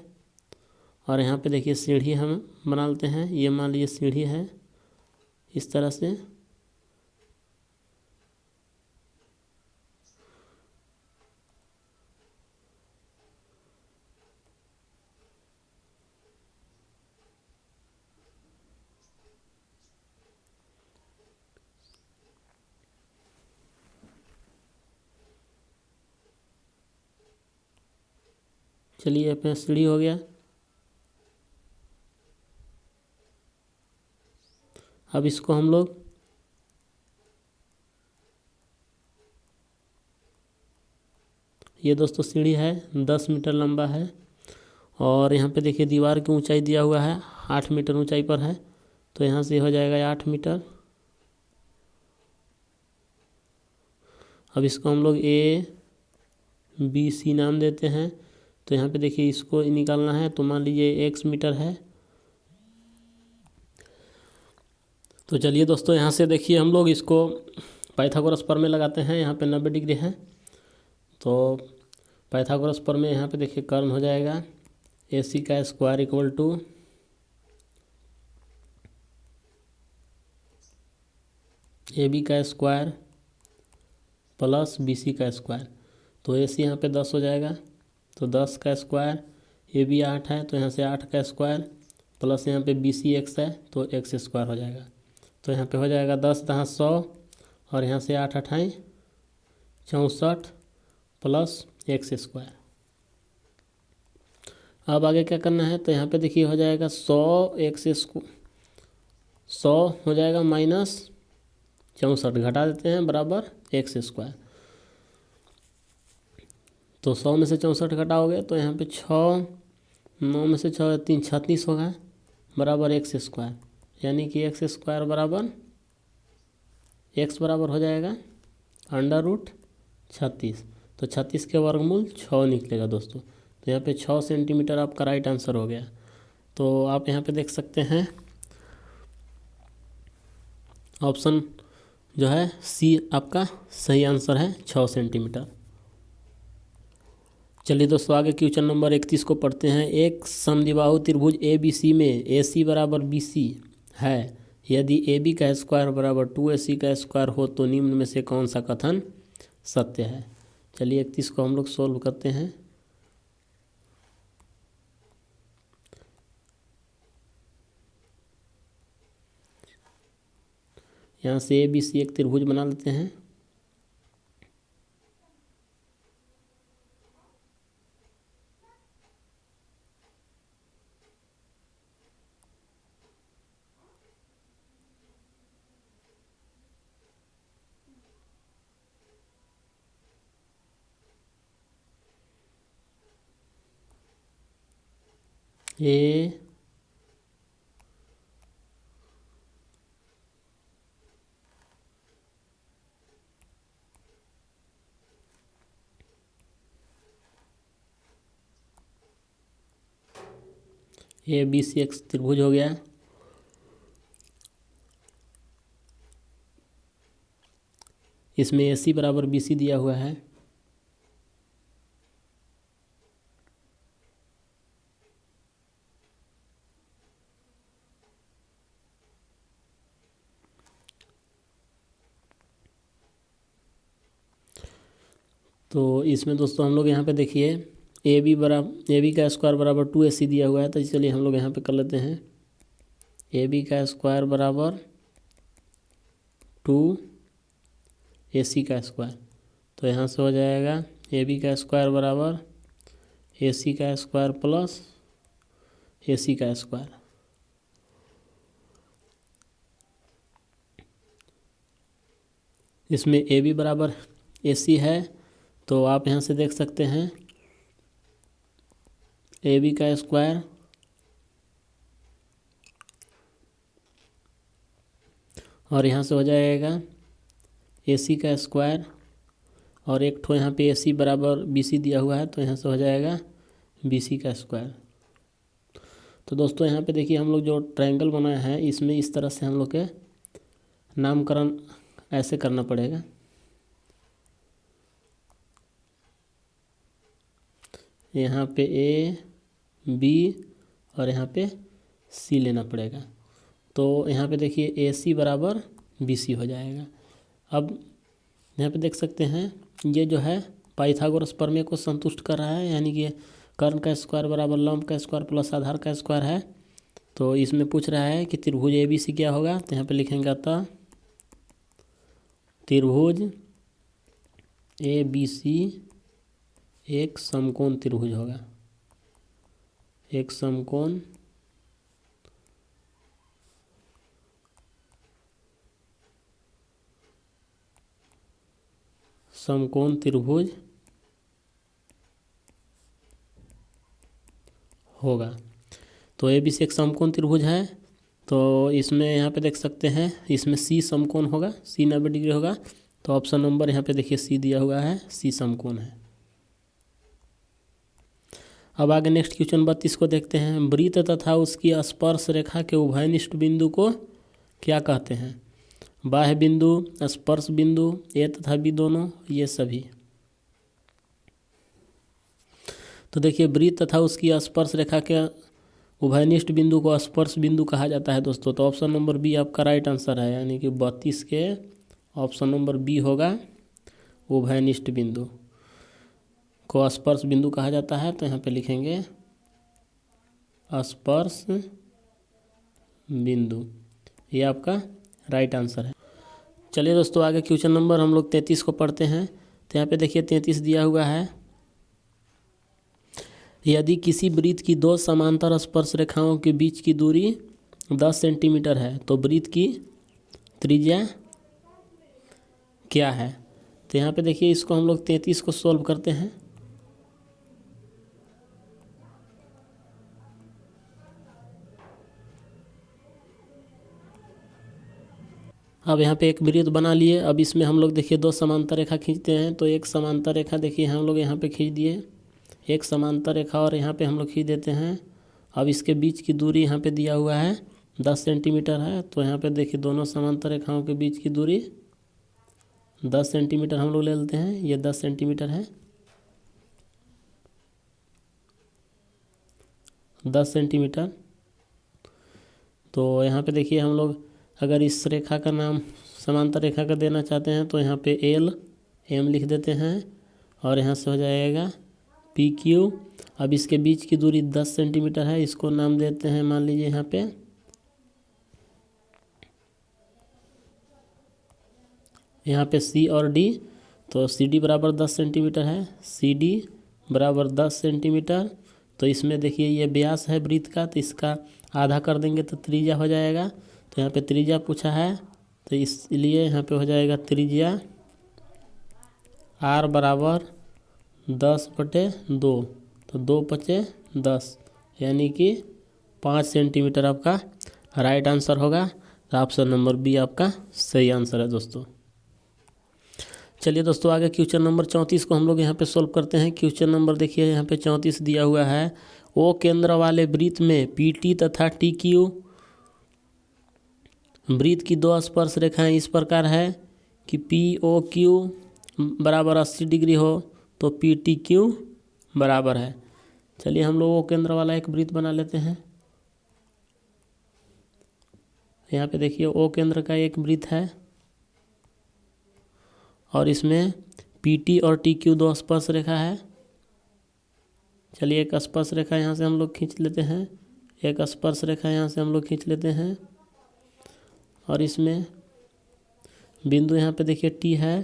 और यहाँ पे देखिए सीढ़ी हम बना लेते हैं। ये मान लीजिए सीढ़ी है इस तरह से, चलिए अपना सीढ़ी हो गया। अब इसको हम लोग ये दोस्तों सीढ़ी है 10 मीटर लंबा है, और यहाँ पे देखिए दीवार की ऊंचाई दिया हुआ है 8 मीटर ऊंचाई पर है, तो यहाँ से हो जाएगा 8 मीटर। अब इसको हम लोग ए बी सी नाम देते हैं। तो यहाँ पे देखिए इसको निकालना है, तो मान लीजिए x मीटर है। तो चलिए दोस्तों यहाँ से देखिए हम लोग इसको पाइथागोरस प्रमेय लगाते हैं। यहाँ पे 90 डिग्री है, तो पाइथागोरस प्रमेय यहाँ पे देखिए कर्ण हो जाएगा AC का स्क्वायर इक्वल टू AB का स्क्वायर प्लस BC का स्क्वायर। तो AC यहाँ पे 10 हो जाएगा, तो 10 का स्क्वायर, AB 8 है तो यहाँ से 8 का स्क्वायर प्लस यहाँ पे BC x है तो x स्क्वायर हो जाएगा। तो यहाँ पे हो जाएगा 10 दहाँ 100, और यहाँ से 8 8 64 प्लस x स्क्वायर। अब आगे क्या करना है, तो यहाँ पे देखिए हो जाएगा 100 हो जाएगा माइनस 64 घटा देते हैं बराबर x स्क्वायर। तो 100 में से 64 घटाओगे तो यहाँ पे 6 9 में से 6 3 36 होगा बराबर x स्क्वायर, यानी कि x स्क्वायर बराबर x बराबर हो जाएगा √36। तो 36 के वर्गमूल 6 निकलेगा दोस्तों। तो यहाँ पे 6 सेंटीमीटर आपका राइट आंसर हो गया। तो आप यहाँ पे देख सकते हैं ऑप्शन जो है सी आपका सही आंसर है 6 सेंटीमीटर। चलिए दोस्तों आगे क्वेश्चन नंबर 31 को पढ़ते हैं। एक समद्विबाहु त्रिभुज ABC में AC बराबर BC है। यदि AB का स्क्वायर बराबर 2AC का स्क्वायर हो तो निम्न में से कौन सा कथन सत्य है। चलिए 31 को हम लोग सोल्व करते हैं। यहाँ से ABC एक त्रिभुज बना लेते हैं। ए ABC एक त्रिभुज हो गया। इसमें AC बराबर BC दिया हुआ है। तो इसमें दोस्तों हम लोग यहाँ पे देखिए AB का स्क्वायर बराबर 2AC दिया हुआ है। तो चलिए हम लोग यहाँ पे कर लेते हैं AB का स्क्वायर बराबर 2AC का स्क्वायर। तो यहाँ से हो जाएगा AB का स्क्वायर बराबर AC का स्क्वायर प्लस AC का स्क्वायर। इसमें AB बराबर AC है, तो आप यहाँ से देख सकते हैं AB का स्क्वायर और यहाँ से हो जाएगा AC का स्क्वायर और एक ठो यहाँ पे AC बराबर BC दिया हुआ है, तो यहाँ से हो जाएगा BC का स्क्वायर। तो दोस्तों यहाँ पे देखिए हम लोग जो ट्रायंगल बनाया है इसमें इस तरह से हम लोग के नामकरण ऐसे करना पड़ेगा। यहाँ पे A B और यहाँ पे C लेना पड़ेगा। तो यहाँ पे देखिए AC बराबर BC हो जाएगा। अब यहाँ पे देख सकते हैं ये जो है पाइथागोरस प्रमेय को संतुष्ट कर रहा है, यानी कि कर्ण का स्क्वायर बराबर लंब का स्क्वायर प्लस आधार का स्क्वायर है। तो इसमें पूछ रहा है कि त्रिभुज ABC क्या होगा, तो यहाँ पे लिखेंगे अतः त्रिभुज ABC एक समकोण त्रिभुज होगा। एक समकोण त्रिभुज होगा। तो ABC एक समकोण त्रिभुज है। तो इसमें यहाँ पे देख सकते हैं इसमें C समकोण होगा, C 90 डिग्री होगा। तो ऑप्शन नंबर यहाँ पे देखिए C दिया हुआ है, C समकोण है। अब आगे नेक्स्ट क्वेश्चन 32 को देखते हैं। वृत्त तथा उसकी स्पर्श रेखा के उभयनिष्ठ बिंदु को क्या कहते हैं? बाह्य बिंदु, स्पर्श बिंदु, A तथा B दोनों, ये सभी। तो देखिए वृत्त तथा उसकी स्पर्श रेखा के उभयनिष्ठ बिंदु को स्पर्श बिंदु कहा जाता है दोस्तों। तो ऑप्शन नंबर बी आपका राइट आंसर है, यानी कि 32 के ऑप्शन नंबर बी होगा उभयनिष्ठ बिंदु को स्पर्श बिंदु कहा जाता है। तो यहाँ पे लिखेंगे स्पर्श बिंदु, ये आपका राइट आंसर है। चलिए दोस्तों आगे क्वेश्चन नंबर हम लोग 33 को पढ़ते हैं। तो यहाँ पे देखिए 33 दिया हुआ है, यदि किसी वृत्त की दो समांतर स्पर्श रेखाओं के बीच की दूरी 10 सेंटीमीटर है तो वृत्त की त्रिज्या क्या है? तो यहाँ पे देखिए इसको हम लोग 33 को सॉल्व करते हैं। अब यहाँ पे एक वृत्त बना लिए। अब इसमें हम लोग देखिए दो समांतर रेखा खींचते हैं। तो एक समांतर रेखा देखिए हम लोग यहाँ पे खींच दिए, एक समांतर रेखा और यहाँ पे हम लोग खींच देते हैं। अब इसके बीच की दूरी यहाँ पे दिया हुआ है 10 सेंटीमीटर है। तो यहाँ पे देखिए दोनों समांतर रेखाओं के बीच की दूरी 10 सेंटीमीटर हम लोग ले लेते हैं। ये 10 सेंटीमीटर है, 10 सेंटीमीटर। तो यहाँ पे देखिए हम लोग अगर इस रेखा का नाम समांतर रेखा का देना चाहते हैं तो यहाँ पे M लिख देते हैं और यहाँ से हो जाएगा PQ। अब इसके बीच की दूरी 10 सेंटीमीटर है, इसको नाम देते हैं मान लीजिए यहाँ पे यहाँ पे सी और डी, तो सी डी बराबर 10 सेंटीमीटर है, सी डी बराबर 10 सेंटीमीटर। तो इसमें देखिए ये व्यास है वृत्त का, तो इसका आधा कर देंगे तो त्रिज्या हो जाएगा। तो यहाँ पे त्रिज्या पूछा है, तो इसलिए यहाँ पे हो जाएगा त्रिज्या आर बराबर 10/2, तो 2×10 यानी कि 5 सेंटीमीटर आपका राइट आंसर होगा। तो ऑप्शन नंबर बी आपका सही आंसर है दोस्तों। चलिए दोस्तों आगे क्वेश्चन नंबर 34 को हम लोग यहाँ पे सोल्व करते हैं। क्वेश्चन नंबर देखिए यहाँ पे 34 दिया हुआ है, ओ केंद्र वाले वृत्त में पी टी तथा टी क्यू वृत्त की दो स्पर्श रेखाएं इस प्रकार है कि पी ओ क्यू बराबर 80 डिग्री हो तो पी टी क्यू बराबर है। चलिए हम लोग ओ केंद्र वाला एक वृत्त बना लेते हैं। यहाँ पे देखिए ओ केंद्र का एक वृत्त है और इसमें पी टी और टी क्यू दो स्पर्श रेखा है। चलिए एक स्पर्श रेखा यहाँ से हम लोग खींच लेते हैं, एक स्पर्श रेखा यहाँ से हम लोग खींच लेते हैं और इसमें बिंदु यहाँ पे देखिए टी है,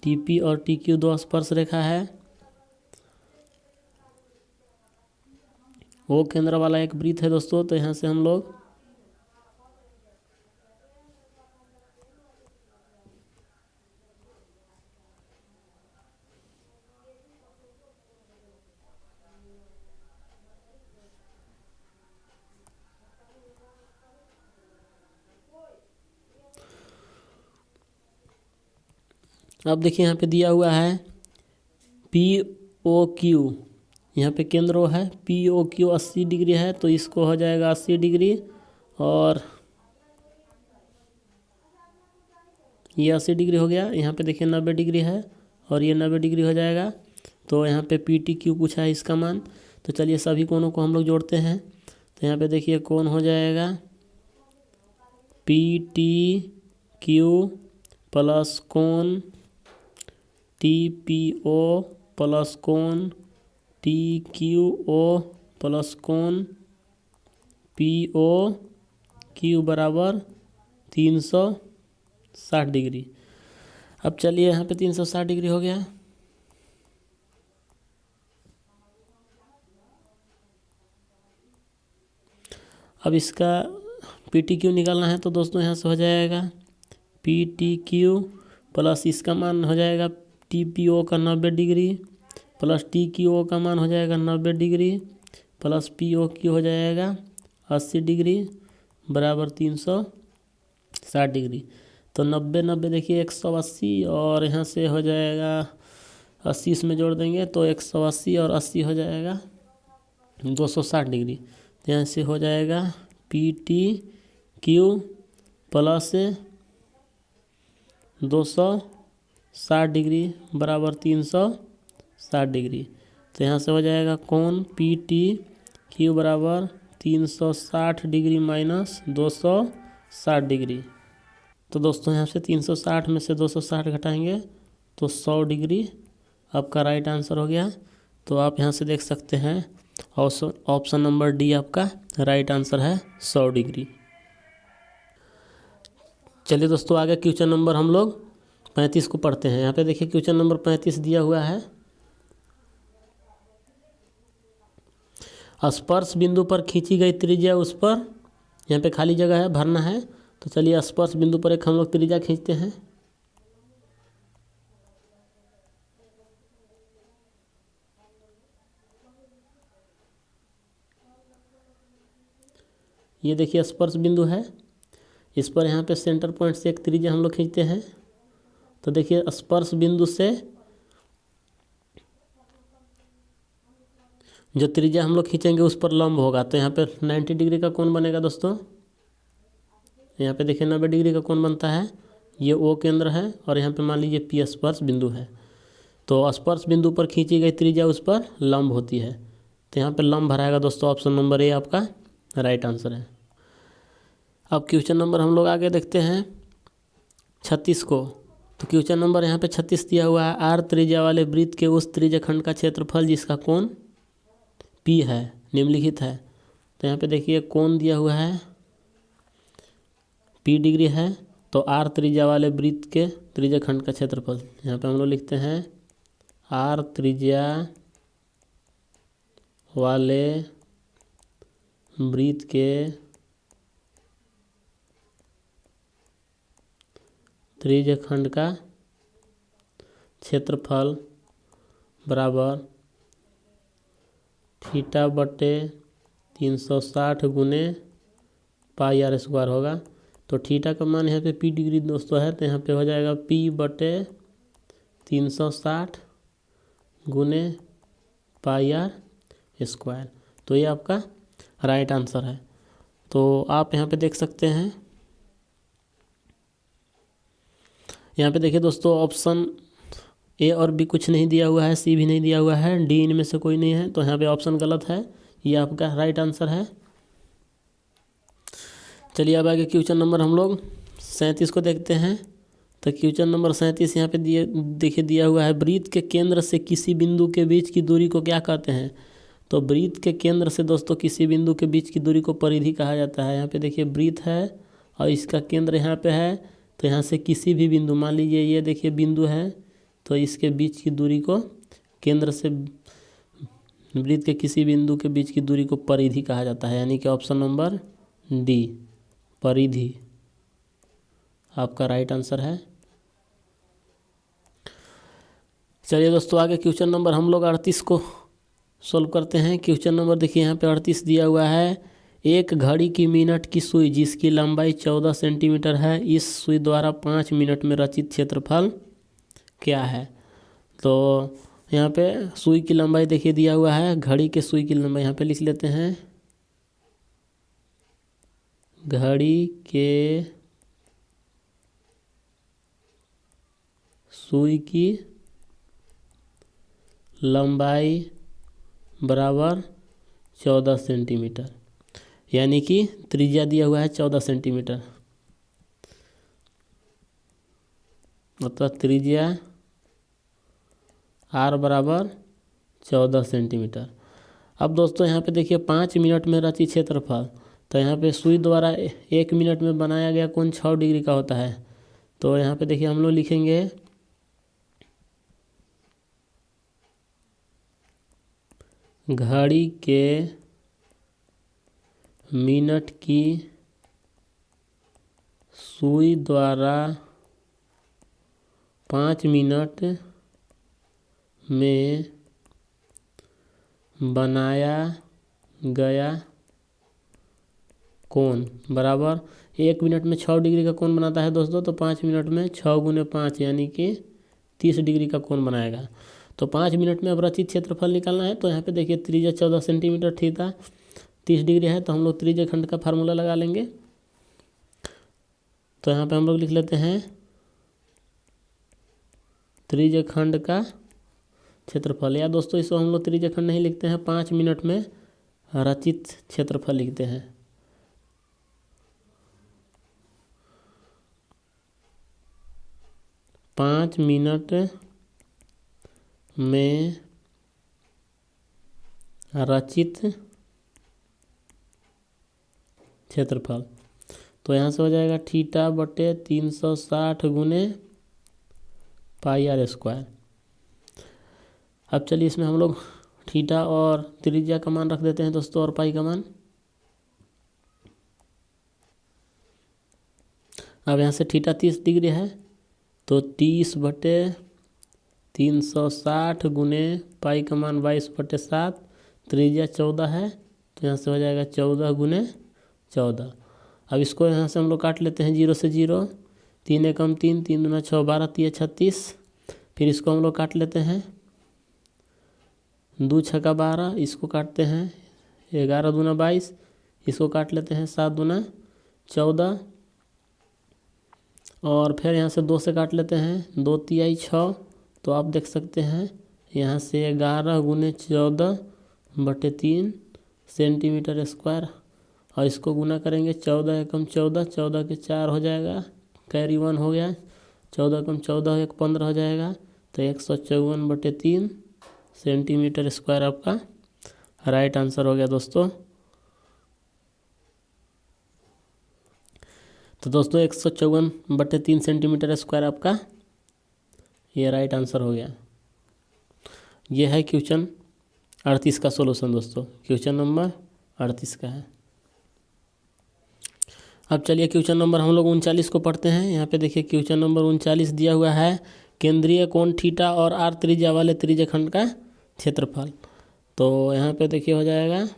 टी पी और टी क्यू दो स्पर्श रेखा है। वो केंद्र वाला एक वृत्त है दोस्तों, तो यहाँ से हम लोग अब देखिए यहाँ पे दिया हुआ है पी ओ क्यू, यहाँ पे केंद्र वो है पी ओ क्यू 80 डिग्री है, तो इसको हो जाएगा 80 डिग्री और ये 80 डिग्री हो गया। यहाँ पे देखिए 90 डिग्री है और ये 90 डिग्री हो जाएगा। तो यहाँ पे पी टी क्यू पूछा है इसका मान, तो चलिए सभी कोणों को हम लोग जोड़ते हैं। तो यहाँ पे देखिए कोण हो जाएगा पी टी क्यू प्लस कोण टी पी ओ प्लस कोण टी क्यू ओ प्लस कोण पी ओ क्यू बराबर 360 डिग्री। अब चलिए यहाँ पे 360 डिग्री हो गया। अब इसका पी टी क्यू निकालना है, तो दोस्तों यहाँ से हो जाएगा पी टी क्यू प्लस इसका मान हो जाएगा टी पी ओ का 90 degree plus T Q O का मान हो जाएगा 90 degree plus P O Q हो जाएगा 80 डिग्री बराबर 360 डिग्री। तो 90 देखिए 180 और यहाँ से हो जाएगा 80 इसमें जोड़ देंगे तो 180 और 80 हो जाएगा 260 डिग्री। तो यहाँ से हो जाएगा P T Q plus 260 degree बराबर 360 डिग्री। तो यहाँ से हो जाएगा कोण पी टी क्यू बराबर 360 डिग्री माइनस 260 डिग्री। तो दोस्तों यहाँ से 360 में से 260 घटाएंगे तो 100 डिग्री आपका राइट आंसर हो गया। तो आप यहाँ से देख सकते हैं ऑप्शन नंबर डी आपका राइट आंसर है 100 डिग्री। चलिए दोस्तों आगे क्वेश्चन नंबर हम लोग 35 को पढ़ते हैं। यहाँ पे देखिए क्वेश्चन नंबर 35 दिया हुआ है, स्पर्श बिंदु पर खींची गई त्रिज्या उस पर, यहाँ पे खाली जगह है भरना है। तो चलिए स्पर्श बिंदु पर एक हम लोग त्रिज्या खींचते हैं। ये देखिए स्पर्श बिंदु है, इस पर यहाँ पे सेंटर पॉइंट से एक त्रिज्या हम लोग खींचते हैं। तो देखिए स्पर्श बिंदु से जो त्रिज्या हम लोग खींचेंगे उस पर लंब होगा, तो यहाँ पे 90 डिग्री का कोण बनेगा दोस्तों। यहाँ पे देखिए 90 डिग्री का कोण बनता है, ये ओ केंद्र है और यहाँ पे मान लीजिए पी स्पर्श बिंदु है। तो स्पर्श बिंदु पर खींची गई त्रिज्या उस पर लंब होती है, तो यहाँ पे लंब भराएगा दोस्तों। ऑप्शन नंबर ए आपका राइट आंसर है। अब क्वेश्चन नंबर हम लोग आगे देखते हैं 36 को। तो क्वेश्चन नंबर यहाँ पे 36 दिया हुआ है, आर त्रिज्या वाले वृत्त के उस त्रिज्याखंड का क्षेत्रफल जिसका कोण पी है निम्नलिखित है। तो यहाँ पे देखिए कोण दिया हुआ है पी डिग्री है, तो आर त्रिज्या वाले वृत्त के त्रिज्या खंड का क्षेत्रफल, यहाँ पे हम लोग लिखते हैं आर त्रिज्या वाले वृत्त के त्रिज्या खंड का क्षेत्रफल बराबर थीटा बटे 360 गुने पाई आर स्क्वायर होगा। तो थीटा का मान यहाँ पे पी डिग्री दोस्तों है, तो यहाँ पे हो जाएगा पी बटे 360 गुने पाई आर स्क्वायर। तो ये आपका राइट आंसर है। तो आप यहाँ पे देख सकते हैं, यहाँ पे देखिए दोस्तों ऑप्शन ए और बी कुछ नहीं दिया हुआ है, सी भी नहीं दिया हुआ है, डी इनमें से कोई नहीं है, तो यहाँ पे ऑप्शन गलत है, ये आपका राइट आंसर है। चलिए अब आगे क्वेश्चन नंबर हम लोग 37 को देखते हैं। तो क्वेश्चन नंबर 37 यहाँ पे देखिए दिया हुआ है, वृत्त के केंद्र से किसी बिंदु के बीच की दूरी को क्या कहते हैं। तो वृत्त के केंद्र से दोस्तों किसी बिंदु के बीच की दूरी को परिधि कहा जाता है। यहाँ पे देखिए वृत्त है और इसका केंद्र यहाँ पे है, तो यहाँ से किसी भी बिंदु, मान लीजिए ये देखिए बिंदु है, तो इसके बीच की दूरी को, केंद्र से वृत्त के किसी बिंदु के बीच की दूरी को परिधि कहा जाता है, यानी कि ऑप्शन नंबर डी परिधि आपका राइट आंसर है। चलिए दोस्तों आगे क्वेश्चन नंबर हम लोग 38 को सोल्व करते हैं। क्वेश्चन नंबर देखिए यहाँ पे 38 दिया हुआ है, एक घड़ी की मिनट की सुई जिसकी लंबाई 14 सेंटीमीटर है, इस सुई द्वारा 5 मिनट में रचित क्षेत्रफल क्या है। तो यहाँ पे सुई की लंबाई देखिए दिया हुआ है, घड़ी के सुई की लंबाई यहाँ पे लिख लेते हैं, घड़ी के सुई की लंबाई बराबर 14 सेंटीमीटर, यानी कि त्रिज्या दिया हुआ है 14 सेंटीमीटर, मतलब त्रिज्या आर बराबर 14 सेंटीमीटर। अब दोस्तों यहाँ पे देखिए 5 मिनट में रचित क्षेत्रफल, तो यहाँ पे सुई द्वारा 1 मिनट में बनाया गया कोण 6 डिग्री का होता है। तो यहाँ पे देखिए हम लोग लिखेंगे घड़ी के मिनट की सुई द्वारा 5 मिनट में बनाया गया कोण बराबर 1 मिनट में 6 डिग्री का कोण बनाता है दोस्तों, तो 5 मिनट में 6 गुने 5 यानी कि 30 डिग्री का कोण बनाएगा। तो 5 मिनट में अब रचित क्षेत्रफल निकालना है। तो यहाँ पे देखिए त्रिज्या 14 सेंटीमीटर थीटा 30 डिग्री है, तो हम लोग त्रिज्या खंड का फार्मूला लगा लेंगे। तो यहाँ पे हम लोग लिख लेते हैं त्रिज्या खंड का क्षेत्रफल, या दोस्तों इसको हम लोग त्रिज्या खंड नहीं लिखते हैं, 5 मिनट में रचित क्षेत्रफल लिखते हैं। पाँच मिनट में रचित क्षेत्रफल, तो यहाँ से हो जाएगा थीटा बटे 360 गुने पाई आर स्क्वायर। अब चलिए इसमें हम लोग थीटा और त्रिज्या का मान रख देते हैं दोस्तों, और पाई का मान। अब यहाँ से थीटा 30 डिग्री है, तो 30 बटे 360 गुने पाई का मान 22/7, त्रिज्या 14 है, तो यहाँ से हो जाएगा 14 गुने 14। अब इसको यहाँ से हम लोग काट लेते हैं 0 से 0, 3 एकम 3, 3 दूना 6, 12 3 36। फिर इसको हम लोग काट लेते हैं 2 छक्का 12, इसको काटते हैं 11 दूना 22, इसको काट लेते हैं 7 दूना 14, और फिर यहाँ से 2 से काट लेते हैं 2 तिहाई 6। तो आप देख सकते हैं यहाँ से 11 गुने 14 बटे 3 सेंटीमीटर स्क्वायर, और इसको गुना करेंगे 14 एकम 14, 14 के 4 हो जाएगा, कैरी 1 हो गया, 14 एकम 14 एक 15 हो जाएगा, तो 154 बटे 3 सेंटीमीटर स्क्वायर आपका राइट आंसर हो गया दोस्तों। तो दोस्तों 154/3 सेंटीमीटर स्क्वायर आपका ये राइट आंसर हो गया। ये है क्वेश्चन 38 का सॉल्यूशन दोस्तों, क्वेश्चन नंबर 38 का है। अब चलिए क्वेश्चन नंबर हम लोग 39 को पढ़ते हैं। यहाँ पे देखिए क्वेश्चन नंबर 39 दिया हुआ है, केंद्रीय कोण थीटा और आर त्रिज्या वाले त्रिज्यखंड का क्षेत्रफल। तो यहाँ पे देखिए हो जाएगा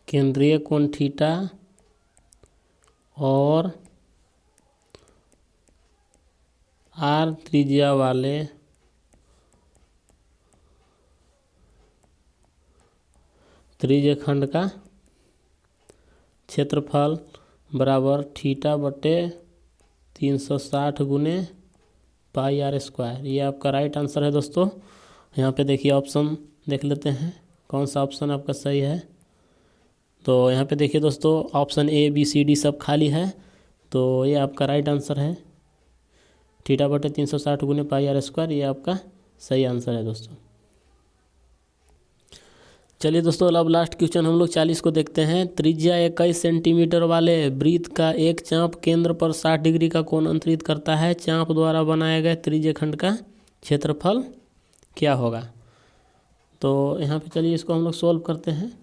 केंद्रीय कोण थीटा और आर त्रिज्या वाले त्रिज्यखंड का क्षेत्रफल बराबर थीटा बटे 360 गुने पाई आर स्क्वायर। ये आपका राइट आंसर है दोस्तों। यहाँ पे देखिए ऑप्शन देख लेते हैं कौन सा ऑप्शन आपका सही है। तो यहाँ पे देखिए दोस्तों option A B C D सब खाली है, तो ये आपका राइट आंसर है। थीटा बटे 360 गुने पाई आर स्क्वायर ये आपका सही आंसर है दोस्तों। चलिए दोस्तों अब लास्ट क्वेश्चन हम लोग 40 को देखते हैं। त्रिज्या 21 सेंटीमीटर वाले वृत्त का एक चाप केंद्र पर 60 डिग्री का कोण अंतरित करता है। चाप द्वारा बनाए गए त्रिज्यखंड का क्षेत्रफल क्या होगा? तो यहाँ पे चलिए इसको हम लोग सॉल्व करते हैं।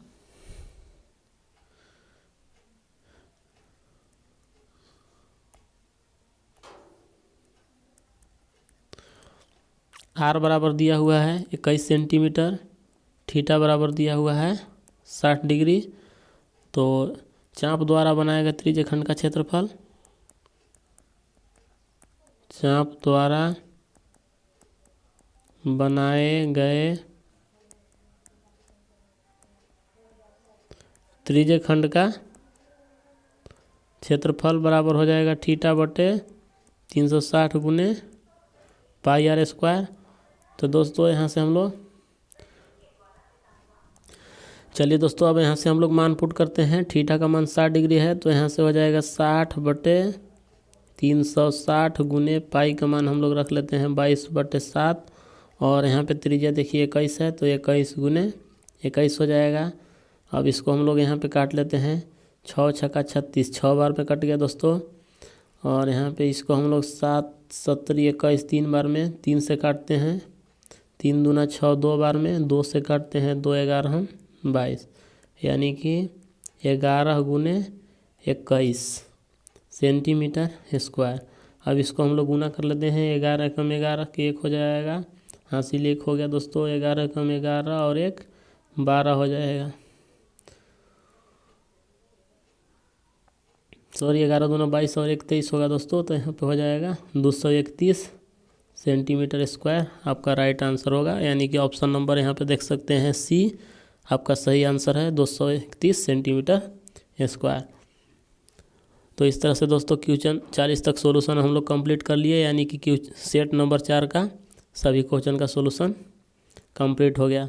आर बराबर दिया हुआ है 21 सेंटीमीटर, थीटा बराबर दिया हुआ है 60 डिग्री। तो चाप द्वारा बनाए गए त्रिज्यखंड का क्षेत्रफल, चाप द्वारा बनाए गए त्रिज्यखंड का क्षेत्रफल बराबर हो जाएगा थीटा बटे 360 गुने पाई आर स्क्वायर। तो दोस्तों यहाँ से हम लोग चलिए दोस्तों अब यहाँ से हम लोग मान पुट करते हैं। थीटा का मान 60 डिग्री है, तो यहाँ से हो जाएगा 60/360 गुने पाई का मान हम लोग रख लेते हैं 22/7। और यहाँ पे त्रिज्या देखिए 21 है, तो 21 गुने 21 हो जाएगा। अब इसको हम लोग यहाँ पे काट लेते हैं। 6 छक्का 36, 6 बार पे कट गया दोस्तों। और यहाँ पे इसको हम लोग 7 7 21 3 बार में 3 से काटते हैं। 3 दूना 6 2 बार में 2 से काटते हैं, 2 11 22, यानी कि 11 गुने 21 सेंटीमीटर स्क्वायर। अब इसको हम लोग गुना कर लेते हैं। 11 कम 11 के 1 हो जाएगा, हासिल 1 हो गया दोस्तों। 11 कम 11 और 1 12 हो जाएगा। सॉरी 11 दूना 22 और 1 23 होगा दोस्तों। तो यहाँ पे हो जाएगा 231 सेंटीमीटर स्क्वायर आपका राइट आंसर होगा। यानी कि ऑप्शन नंबर यहाँ पे देख सकते हैं सी आपका सही आंसर है, 231 सेंटीमीटर स्क्वायर। तो इस तरह से दोस्तों क्वेश्चन 40 तक सॉल्यूशन हम लोग कंप्लीट कर लिए, यानी कि सेट नंबर 4 का सभी क्वेश्चन का सॉल्यूशन कंप्लीट हो गया।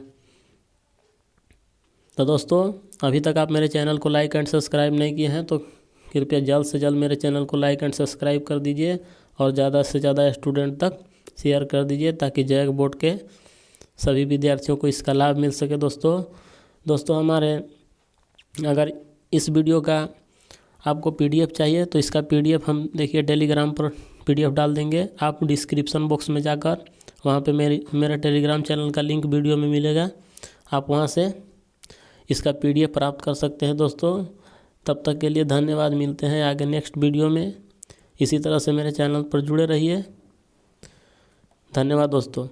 तो दोस्तों अभी तक आप मेरे चैनल को लाइक एंड सब्सक्राइब नहीं किए हैं, तो कृपया जल्द से जल्द मेरे चैनल को लाइक एंड सब्सक्राइब कर दीजिए और ज़्यादा से ज़्यादा स्टूडेंट तक शेयर कर दीजिए, ताकि जैक बोर्ड के सभी विद्यार्थियों को इसका लाभ मिल सके। दोस्तों हमारे अगर इस वीडियो का आपको पीडीएफ चाहिए तो इसका पीडीएफ हम देखिए टेलीग्राम पर पीडीएफ डाल देंगे। आप डिस्क्रिप्शन बॉक्स में जाकर वहाँ पे मेरा टेलीग्राम चैनल का लिंक वीडियो में मिलेगा, आप वहाँ से इसका पीडीएफ प्राप्त कर सकते हैं दोस्तों। तब तक के लिए धन्यवाद, मिलते हैं आगे नेक्स्ट वीडियो में। इसी तरह से मेरे चैनल पर जुड़े रहिए। धन्यवाद दोस्तों।